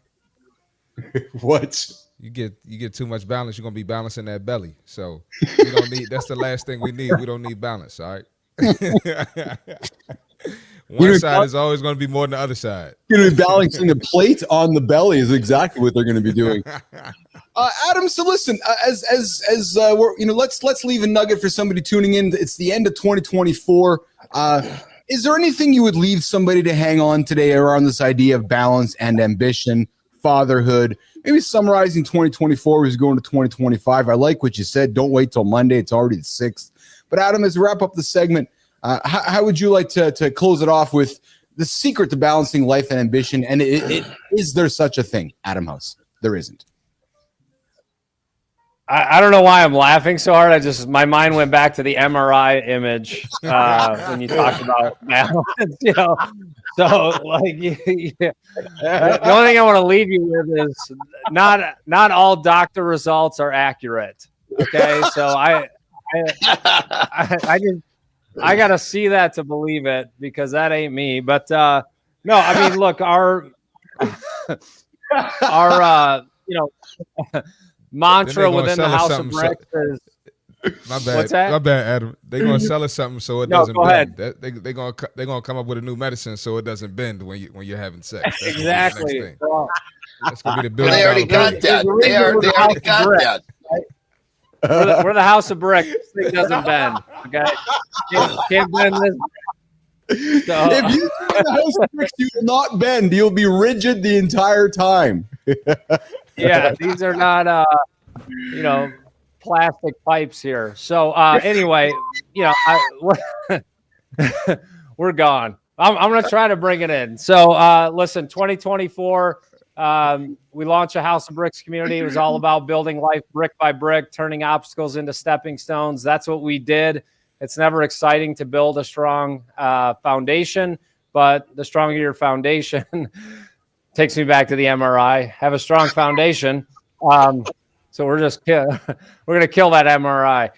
What?
You get too much balance, you're gonna be balancing that belly. So we don't need. That's the last thing we need. We don't need balance. All right. One side is always going to be more than the other side.
You're going to be balancing the plate on the belly is exactly what they're going to be doing. Adam, so listen, as we're, you know, let's leave a nugget for somebody tuning in. It's the end of 2024. Is there anything you would leave somebody to hang on today around this idea of balance and ambition, fatherhood? Maybe summarizing 2024 as going to 2025. I like what you said. Don't wait till Monday. It's already the 6th. But Adam, as we wrap up the segment, how would you like to close it off with the secret to balancing life and ambition? And is there such a thing, Adam House? There isn't.
I don't know why I'm laughing so hard. My mind went back to the MRI image when you talked about balance, you know. So like, the only thing I want to leave you with is not all doctor results are accurate. Okay, so I got to see that to believe it, because that ain't me. But no, I mean, look, our you know, mantra within the House of Bricks is.
My bad.
What's that?
My bad, Adam. They're gonna sell us something so it doesn't bend. They're gonna come up with a new medicine so it doesn't bend when you're having sex. That's
exactly.
The That's gonna be the
They already got that. They already got that.
We're the House of Brick. This thing doesn't bend. Okay, can't bend this. So,
if you in the House of Bricks, you will not bend. You'll be rigid the entire time.
yeah, these are not you know, plastic pipes here. So anyway, you know, we're gone. I'm gonna try to bring it in. So listen, 2024. We launched a House of Bricks community. It was all about building life brick by brick, turning obstacles into stepping stones. That's what we did. It's never exciting to build a strong foundation, but the stronger your foundation takes me back to the MRI. Have a strong foundation. So we're going to kill that MRI.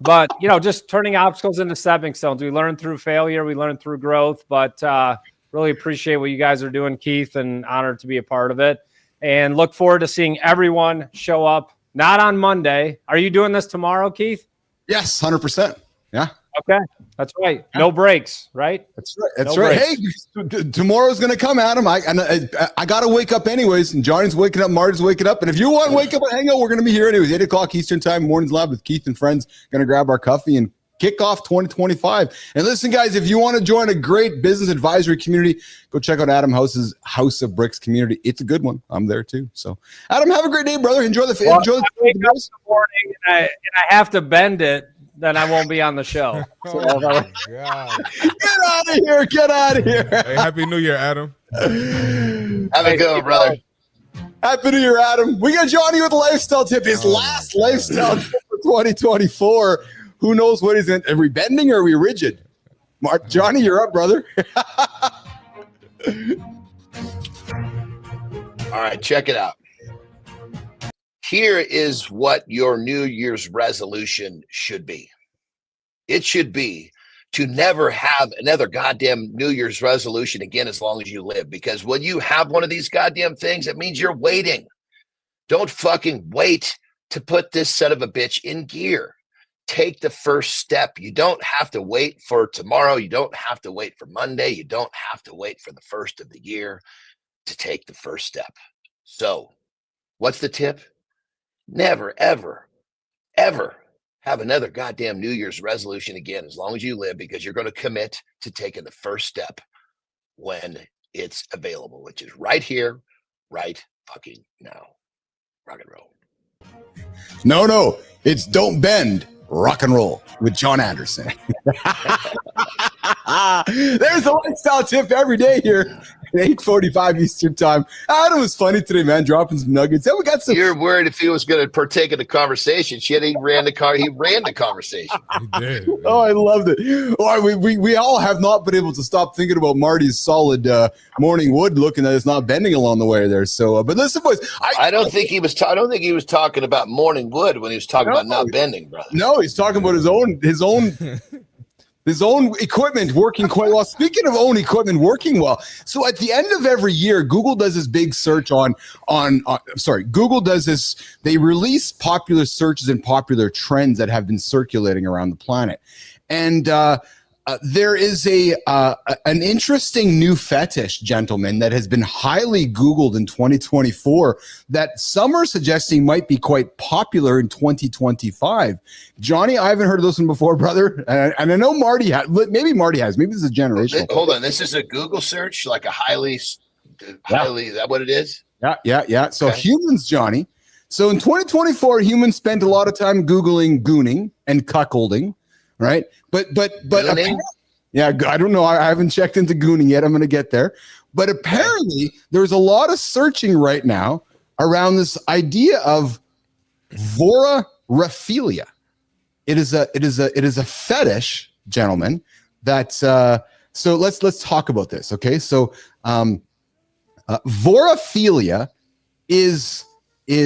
But, you know, just turning obstacles into stepping stones. We learn through failure. We learn through growth. But really appreciate what you guys are doing, Keith, and honored to be a part of it. And look forward to seeing everyone show up not on Monday. Are you doing this tomorrow, Keith?
Yes, 100%. Yeah.
Okay, that's right. No breaks, right?
That's right. That's
No
right.
breaks.
Hey, tomorrow's gonna come, Adam. I gotta wake up anyways. And Johnny's waking up, Marty's waking up. And if you want to wake up and hang out, we're gonna be here anyways. 8 o'clock Eastern time, mornings live with Keith and friends. Gonna grab our coffee and kick off 2025. And listen, guys, if you want to join a great business advisory community, go check out Adam House's House of Bricks community. It's a good one. I'm there too. So, Adam, have a great day, brother. Enjoy the
Well,
enjoy
I wake up in the morning and I have to bend it. Then I won't be on the show.
Oh my God.
Get out of here. Get out of here.
Hey, Happy New Year, Adam.
Have a good one, brother.
Happy New Year, Adam. We got Johnny with a lifestyle tip. His last lifestyle tip for 2024. Who knows what he's in? Are we bending or are we rigid? Johnny, you're up, brother.
All right, check it out. Here is what your New Year's resolution should be. It should be to never have another goddamn New Year's resolution again as long as you live. Because when you have one of these goddamn things, it means you're waiting. Don't fucking wait to put this son of a bitch in gear. Take the first step. You don't have to wait for tomorrow. You don't have to wait for Monday. You don't have to wait for the first of the year to take the first step. So, what's the tip? Never, ever, ever have another goddamn New Year's resolution again as long as you live, because you're going to commit to taking the first step when it's available, which is right here, right fucking now. Rock and roll.
No, it's don't bend, rock and roll with Jon Andersen. There's a lifestyle tip every day here at 8:45 Eastern time. Adam was funny today, man, dropping some nuggets. And we got some.
You're worried if he was going to partake in the conversation. Shit, he ran the conversation.
He did.
Oh, I loved it. Oh, we all have not been able to stop thinking about Marty's solid morning wood looking that it's not bending along the way there. So, but listen, boys,
I don't think he was. I don't think he was talking about morning wood when he was talking about not bending, brother.
No, he's talking about his own equipment working quite well. Speaking of own equipment working well, so at the end of every year, Google does this big search Google does this. They release popular searches and popular trends that have been circulating around the planet, and there is an interesting new fetish, gentlemen, that has been highly Googled in 2024 that some are suggesting might be quite popular in 2025. Johnny, I haven't heard of this one before, brother. And I know Marty has. Maybe Marty has. Maybe this is generational.
Hold on. This is a Google search, like a highly, is that what it is?
Yeah. So
okay.
Humans, Johnny. So in 2024, humans spent a lot of time Googling gooning and cuckolding. Right. But yeah, I don't know. I haven't checked into gooning yet. I'm going to get there. But apparently there's a lot of searching right now around this idea of vorophilia. It is a fetish, gentlemen, that so let's talk about this. Okay. So vorophilia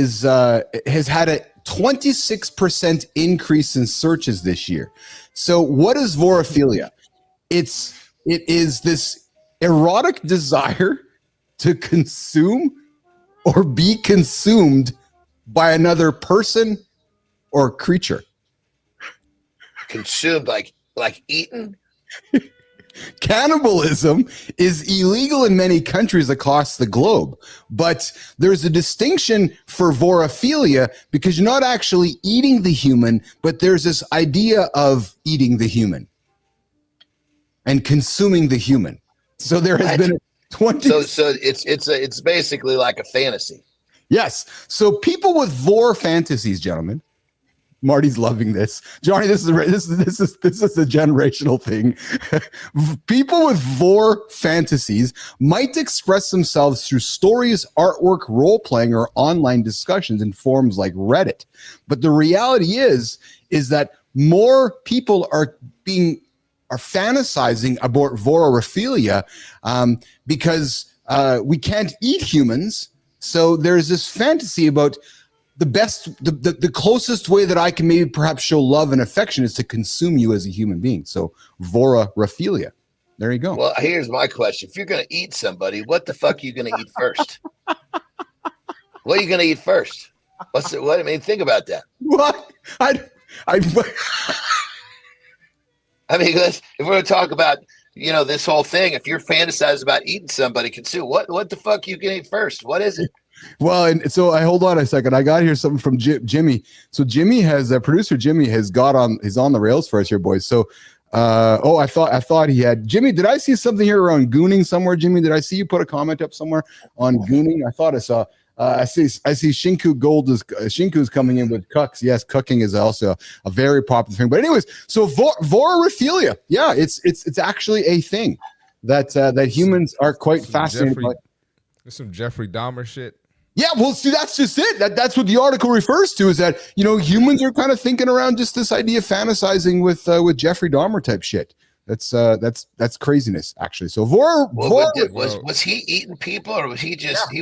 has had a 26% increase in searches this year. So what is vorophilia? It is this erotic desire to consume or be consumed by another person or creature.
Consumed, like eaten?
Cannibalism is illegal in many countries across the globe, but there's a distinction for vorophilia because you're not actually eating the human, but there's this idea of eating the human and consuming the human. So there has been a 20.
So it's basically like a fantasy.
Yes. So people with vor fantasies, gentlemen. Marty's loving this. Johnny, this is a generational thing. People with vor fantasies might express themselves through stories, artwork, role-playing, or online discussions in forums like Reddit. But the reality is that more people are fantasizing about vorophilia because we can't eat humans. So there's this fantasy about the closest way that I can maybe perhaps show love and affection is to consume you as a human being. So vorophilia. There you go.
Well, here's my question. If you're going to eat somebody, what the fuck are you going to eat first? What are you going to eat first? What I mean, think about that.
What? I
I mean, if we're going to talk about, this whole thing, if you're fantasizing about eating somebody, what the fuck you can eat first? What is it?
Well, and so I hold on a second. I got here something from Jimmy. So Jimmy has producer Jimmy has he's on the rails for us here, boys. So, I thought he had Jimmy. Did I see something here around gooning somewhere, Jimmy? Did I see you put a comment up somewhere on gooning? I thought I saw. I see Shinku Gold Shinku's coming in with cucks. Yes, cucking is also a very popular thing. But anyways, so vorophilia, yeah, it's actually a thing that humans are quite fascinated by.
There's some Jeffrey Dahmer shit.
Yeah, well, see, that's just it. That's what the article refers to, is that humans are kind of thinking around just this idea of fantasizing with Jeffrey Dahmer type shit. That's craziness, actually. So
was he eating people, or was he just he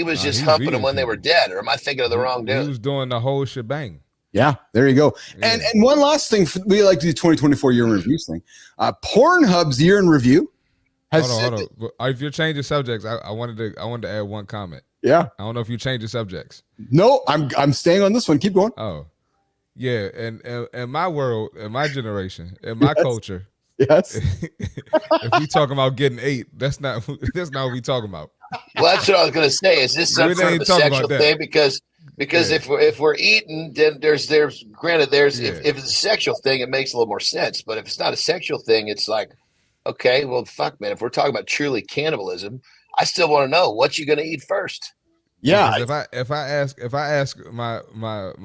was just humping them when they were dead, or am I thinking of the wrong dude?
He was doing the whole shebang.
Yeah, there you go.
Yeah.
And one last thing, we like to do 2024 year in reviews thing. Pornhub's year in review has
hold on. If you're changing subjects, I wanted to add one comment.
Yeah.
I don't know if you change the subjects.
No, I'm staying on this one. Keep going.
Oh, yeah. And in my world, in my generation, in my culture,
yes.
if we talking about getting ate, that's not what we talking about.
Well, that's what I was going to say. Is this some sort of a sexual thing? Because if we're eating, then there's granted if it's a sexual thing, it makes a little more sense. But if it's not a sexual thing, it's like, okay, well, fuck, man. If we're talking about truly cannibalism, I still want to know what you going to eat first.
Yeah.
Because if I ask my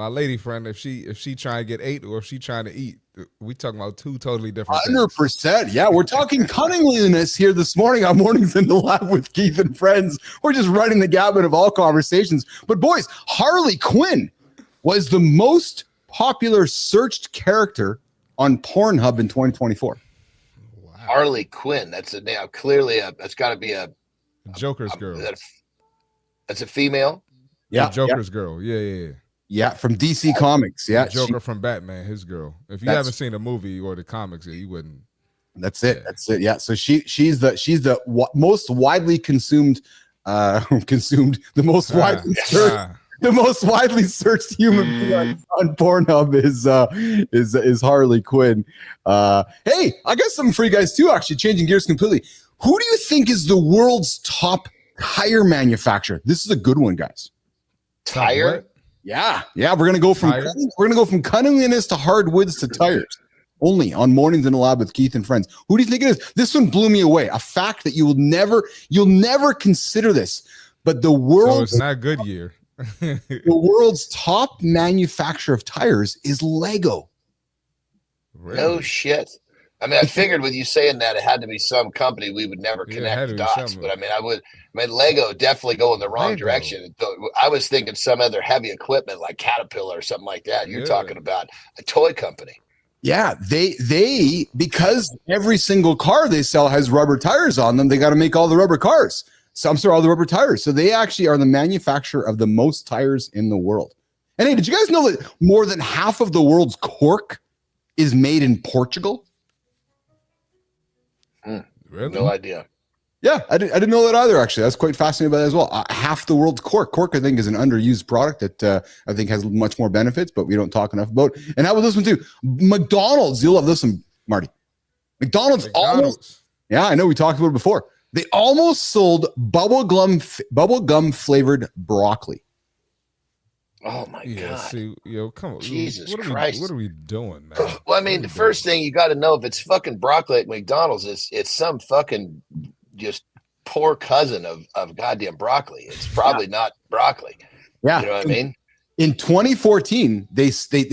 lady friend if she trying to get ate or if she trying to eat, we talking about two totally different
100%. Yeah, we're talking cunningliness here this morning on Mornings in the Lab with Keith and friends. We're just running the gamut of all conversations. But boys, Harley Quinn was the most popular searched character on Pornhub in 2024.
Wow. Harley Quinn. That's that's got to be a
Joker's girl.
That's a female.
Yeah, Joker's girl. Yeah.
Yeah, from DC Comics. Yeah,
Joker from Batman, his girl. If you haven't seen the movie or the comics, you wouldn't.
That's it. Yeah. That's it. Yeah. So she's the most widely consumed, the most widely searched human being on Pornhub is Harley Quinn. Hey, I got something for you guys too. Actually, changing gears completely. Who do you think is the world's top tire manufacturer? This is a good one, guys.
Tire?
Yeah. We're gonna go from cunningliness to hardwoods to tires. Only on Mornings in the Lab with Keith and friends. Who do you think it is? This one blew me away. A fact that you'll never consider this. But the world,
so it's not Goodyear.
The world's top manufacturer of tires is Lego.
Really? No shit. I mean, I figured with you saying that it had to be some company we would never connect the dots. But Lego definitely go in the wrong direction. I was thinking some other heavy equipment like Caterpillar or something like that. You're talking about a toy company.
Yeah, they because every single car they sell has rubber tires on them, they got to make all the rubber cars. All the rubber tires. So they actually are the manufacturer of the most tires in the world. And hey, did you guys know that more than half of the world's cork is made in Portugal?
Really? No idea.
Yeah, I didn't know that either, actually. That's quite fascinating about that as well. Half the world's cork. Cork, I think, is an underused product that I think has much more benefits, but we don't talk enough about. And how about this one, too? McDonald's. You'll love this one, Marty. McDonald's. Almost. Yeah, I know. We talked about it before. They almost sold bubblegum flavored broccoli.
Oh, my God.
See, come on.
Jesus Christ.
What are we doing, man?
Well, I mean, the first thing you got to know, if it's fucking broccoli at McDonald's, it's some fucking just poor cousin of goddamn broccoli. It's probably not broccoli.
Yeah.
You know what I mean?
In 2014, they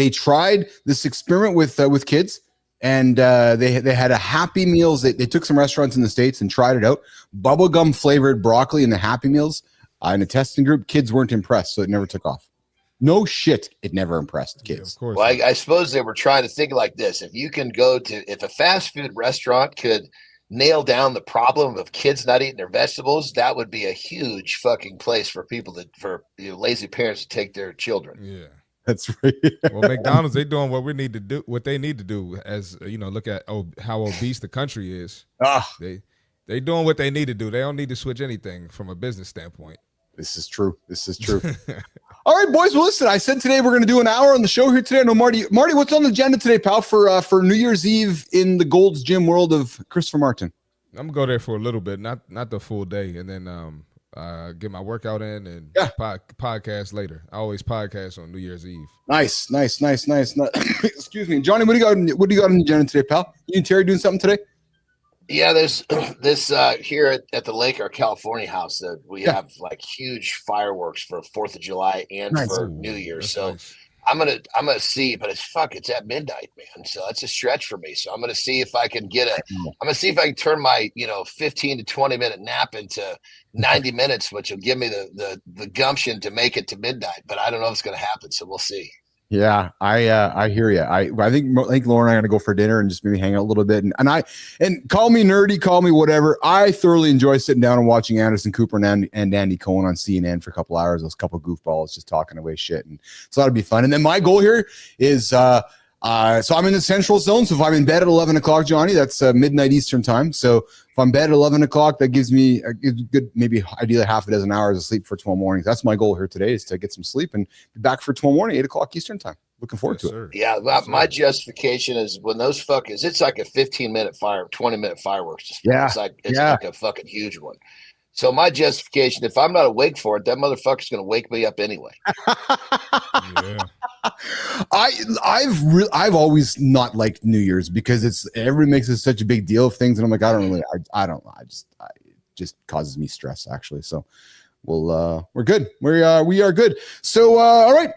tried this experiment with kids, and they had a Happy Meals. They took some restaurants in the States and tried it out. Bubblegum flavored broccoli in the Happy Meals. In a testing group, kids weren't impressed, so it never took off. No shit, it never impressed kids.
Yeah, of course.
Well, I suppose they were trying to think like this. If a fast food restaurant could nail down the problem of kids not eating their vegetables, that would be a huge fucking place for lazy parents to take their children.
Yeah.
That's right.
Well, McDonald's, they doing what they need to do as, look at how obese the country is. They doing what they need to do. They don't need to switch anything from a business standpoint.
This is true. All right, boys. Well, listen, I said today we're going to do an hour on the show here today. I know Marty, what's on the agenda today, pal, for New Year's Eve in the Gold's Gym world of Christopher Martin?
I'm gonna go there for a little bit, not the full day, and then get my workout in and podcast later. I always podcast on New Year's Eve. Nice. Excuse me, Johnny. What do you got on the agenda today, pal? You and Terry doing something today?
Yeah, there's this here at the Lake, our California house, that we have like huge fireworks for 4th of July and for New Year. So nice. I'm gonna see, but it's at midnight, man. So that's a stretch for me. So I'm gonna see if I can turn my 15 to 20 minute nap into 90 minutes, which will give me the gumption to make it to midnight. But I don't know if it's gonna happen. So we'll see.
Yeah, I hear you. I think Laura and I are gonna go for dinner and just maybe hang out a little bit. And call me nerdy, call me whatever. I thoroughly enjoy sitting down and watching Anderson Cooper and Andy Cohen on CNN for a couple hours. Those couple goofballs just talking away shit, and so that'll be fun. And then my goal here is so I'm in the central zone. So if I'm in bed at 11 o'clock, Johnny, that's midnight Eastern time. So if I'm in bed at 11 o'clock, that gives me a good, maybe ideally half a dozen hours of sleep for tomorrow morning. That's my goal here today, is to get some sleep and be back for tomorrow morning, 8 o'clock Eastern time. Looking forward to it.
Yeah, my justification is when those fuckers, it's like a 15-minute 20-minute fireworks. It's like a fucking huge one. So my justification, if I'm not awake for it, that motherfucker's going to wake me up anyway.
Yeah.
I've always not liked New Year's because everybody makes it such a big deal of things, and I'm like, I don't know. It just causes me stress, actually. So we're good. We are good. So all right,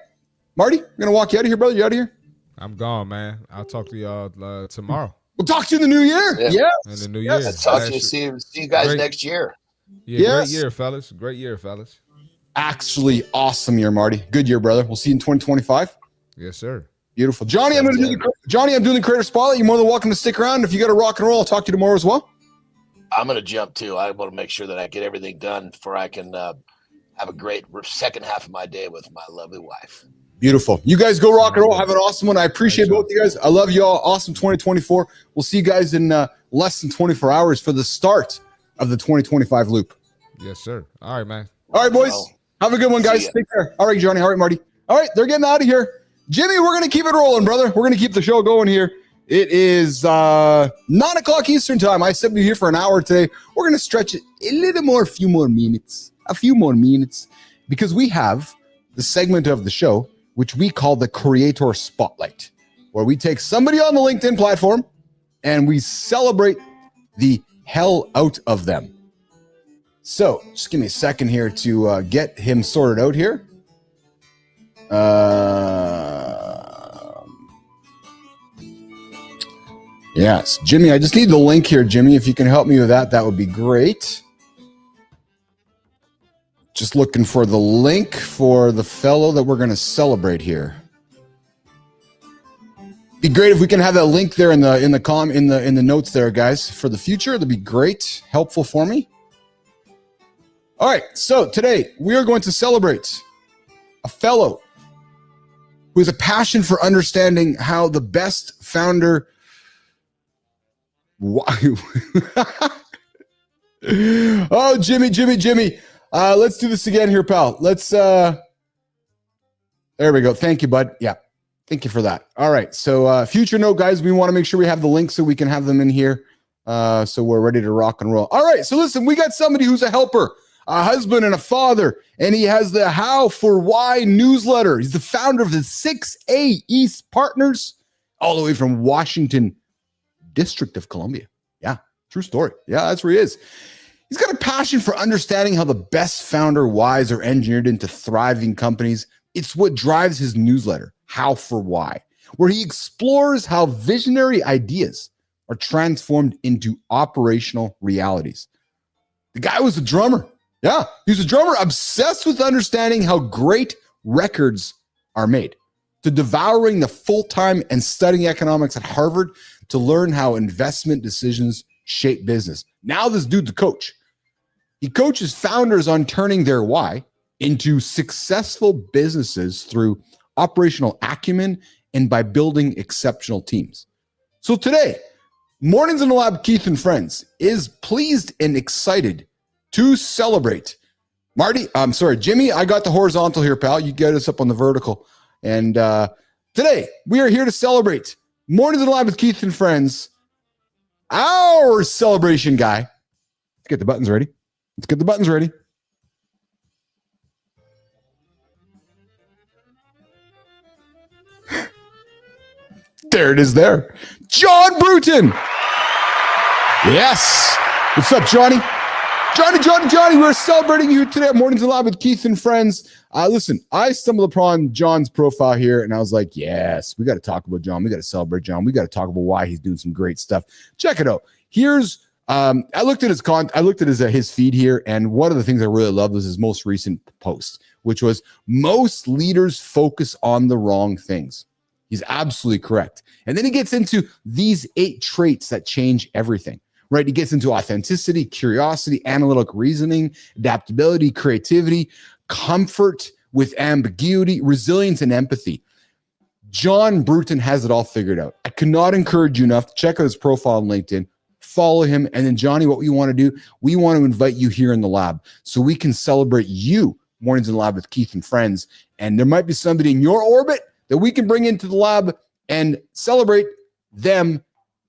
Marty, we're gonna walk you out of here, brother. You out of here?
I'm gone, man. I'll talk to y'all tomorrow.
We'll talk to you in the new year. Yeah.
In the new year.
I'll talk to you. See you guys next year.
Yeah, great year, fellas.
Actually, awesome year, Marty. Good year, brother. We'll see you in 2025.
Yes, sir.
Beautiful. Johnny, I'm doing the creator spotlight. You're more than welcome to stick around. If you got to rock and roll, I'll talk to you tomorrow as well.
I'm going to jump too. I want to make sure that I get everything done before I can have a great second half of my day with my lovely wife.
Beautiful. You guys go rock and roll. Have an awesome one. I appreciate both you guys. I love you all. Awesome 2024. We'll see you guys in less than 24 hours for the start of the 2025 loop.
Yes, sir. All right, man.
All right, boys. Have a good one, guys. Take care. All right, Johnny. All right, Marty. All right, they're getting out of here. Jimmy, we're going to keep it rolling, brother. We're going to keep the show going here. It is 9 o'clock Eastern time. I said we'd be here for an hour today. We're going to stretch it a few more minutes, because we have the segment of the show which we call the Creator Spotlight, where we take somebody on the LinkedIn platform and we celebrate the hell out of them. So just give me a second here to get him sorted out here. Yes, Jimmy, I just need the link here, Jimmy. If you can help me with that, that would be great. Just looking for the link for the fellow that we're going to celebrate here. Be great if we can have that link there in the notes there, guys, for the future. That'd be great, helpful for me. All right, so today we are going to celebrate a fellow who has a passion for understanding how the best founder. Oh, Jimmy. Let's do this again here, pal. Let's there we go. Thank you, bud. Yeah. Thank you for that. All right. So future note, guys, we want to make sure we have the links so we can have them in here. So we're ready to rock and roll. All right. So listen, we got somebody who's a helper, a husband and a father, and he has the How for Why newsletter. He's the founder of the 6A East Partners, all the way from Washington, District of Columbia. Yeah. True story. Yeah, that's where he is. He's got a passion for understanding how the best founder whys are engineered into thriving companies. It's what drives his newsletter, How for Why, where he explores how visionary ideas are transformed into operational realities. The guy was a drummer. Yeah, he was a drummer obsessed with understanding how great records are made, to devouring the full-time and studying economics at Harvard to learn how investment decisions shape business. Now this dude's a coach. He coaches founders on turning their why into successful businesses through operational acumen and by building exceptional teams. So today, Mornings in the Lab, Keith and Friends, is pleased and excited to celebrate Jimmy, I got the horizontal here, pal. You get us up on the vertical. And today, we are here to celebrate Mornings in Live with Keith and Friends, our celebration guy. Let's get the buttons ready. There it is there. Jon Bruton. Yes. What's up, Johnny? Johnny, we're celebrating you today at Mornings in Live with Keith and Friends. Listen, I stumbled upon Jon's profile here, and I was like, yes, we got to talk about Jon. We got to celebrate Jon. We got to talk about why he's doing some great stuff. Check it out. Here's, I looked at his feed here, and one of the things I really loved was his most recent post, which was most leaders focus on the wrong things. He's absolutely correct. And then he gets into these 8 traits that change everything. Right? He gets into authenticity, curiosity, analytical reasoning, adaptability, creativity, comfort with ambiguity, resilience, and empathy. Jon Bruton has it all figured out. I cannot encourage you enough to check out his profile on LinkedIn, follow him, and then Johnny, what we want to do, we want to invite you here in the lab so we can celebrate you, Mornings in the Lab with Keith and Friends. And there might be somebody in your orbit that we can bring into the lab and celebrate them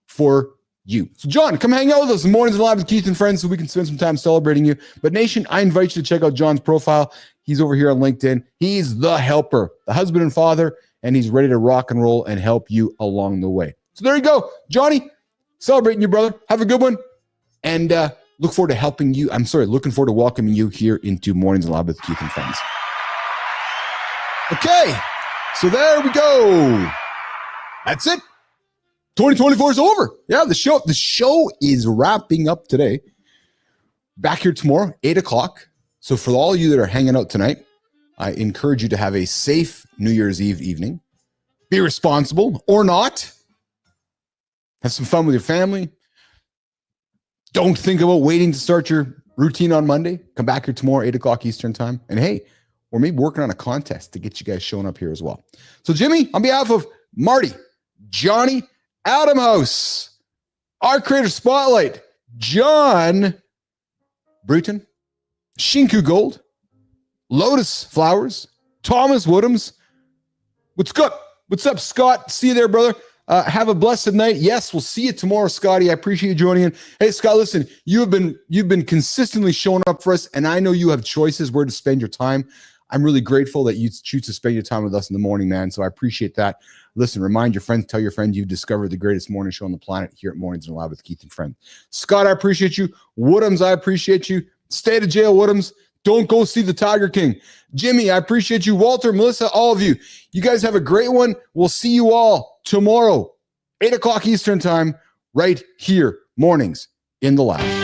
for you. So Jon, come hang out with us in Mornings in the Lab with Keith and Friends so we can spend some time celebrating you. But Nation, I invite you to check out Jon's profile. He's over here on LinkedIn. He's the helper, the husband and father, and he's ready to rock and roll and help you along the way. So there you go. Johnny, celebrating you, brother. Have a good one. And looking forward to welcoming you here into Mornings in the Lab with Keith and Friends. Okay, so there we go. That's it. 2024 is over. Yeah, the show is wrapping up today. Back here tomorrow, 8 o'clock. So for all of you that are hanging out tonight, I encourage you to have a safe New Year's Eve evening. Be responsible or not. Have some fun with your family. Don't think about waiting to start your routine on Monday. Come back here tomorrow, 8 o'clock Eastern time. And hey, we're maybe working on a contest to get you guys showing up here as well. So Jimmy, on behalf of Marty, Johnny, Adam House, our creator spotlight, Jon Bruton, Shinku Gold, Lotus Flowers, Thomas Woodhams. What's up, Scott? See you there, brother. Have a blessed night. Yes, we'll see you tomorrow, Scotty. I appreciate you joining in. Hey, Scott, listen, you've been consistently showing up for us, and I know you have choices where to spend your time. I'm really grateful that you choose to spend your time with us in the morning, man. So I appreciate that. Listen, remind your friends, tell your friends you've discovered the greatest morning show on the planet here at Mornings in the Lab with Keith and Friends. Scott, I appreciate you. Woodhams, I appreciate you. Stay to jail, Woodhams. Don't go see the Tiger King. Jimmy, I appreciate you. Walter, Melissa, all of you. You guys have a great one. We'll see you all tomorrow, 8 o'clock Eastern time, right here, Mornings in the Lab.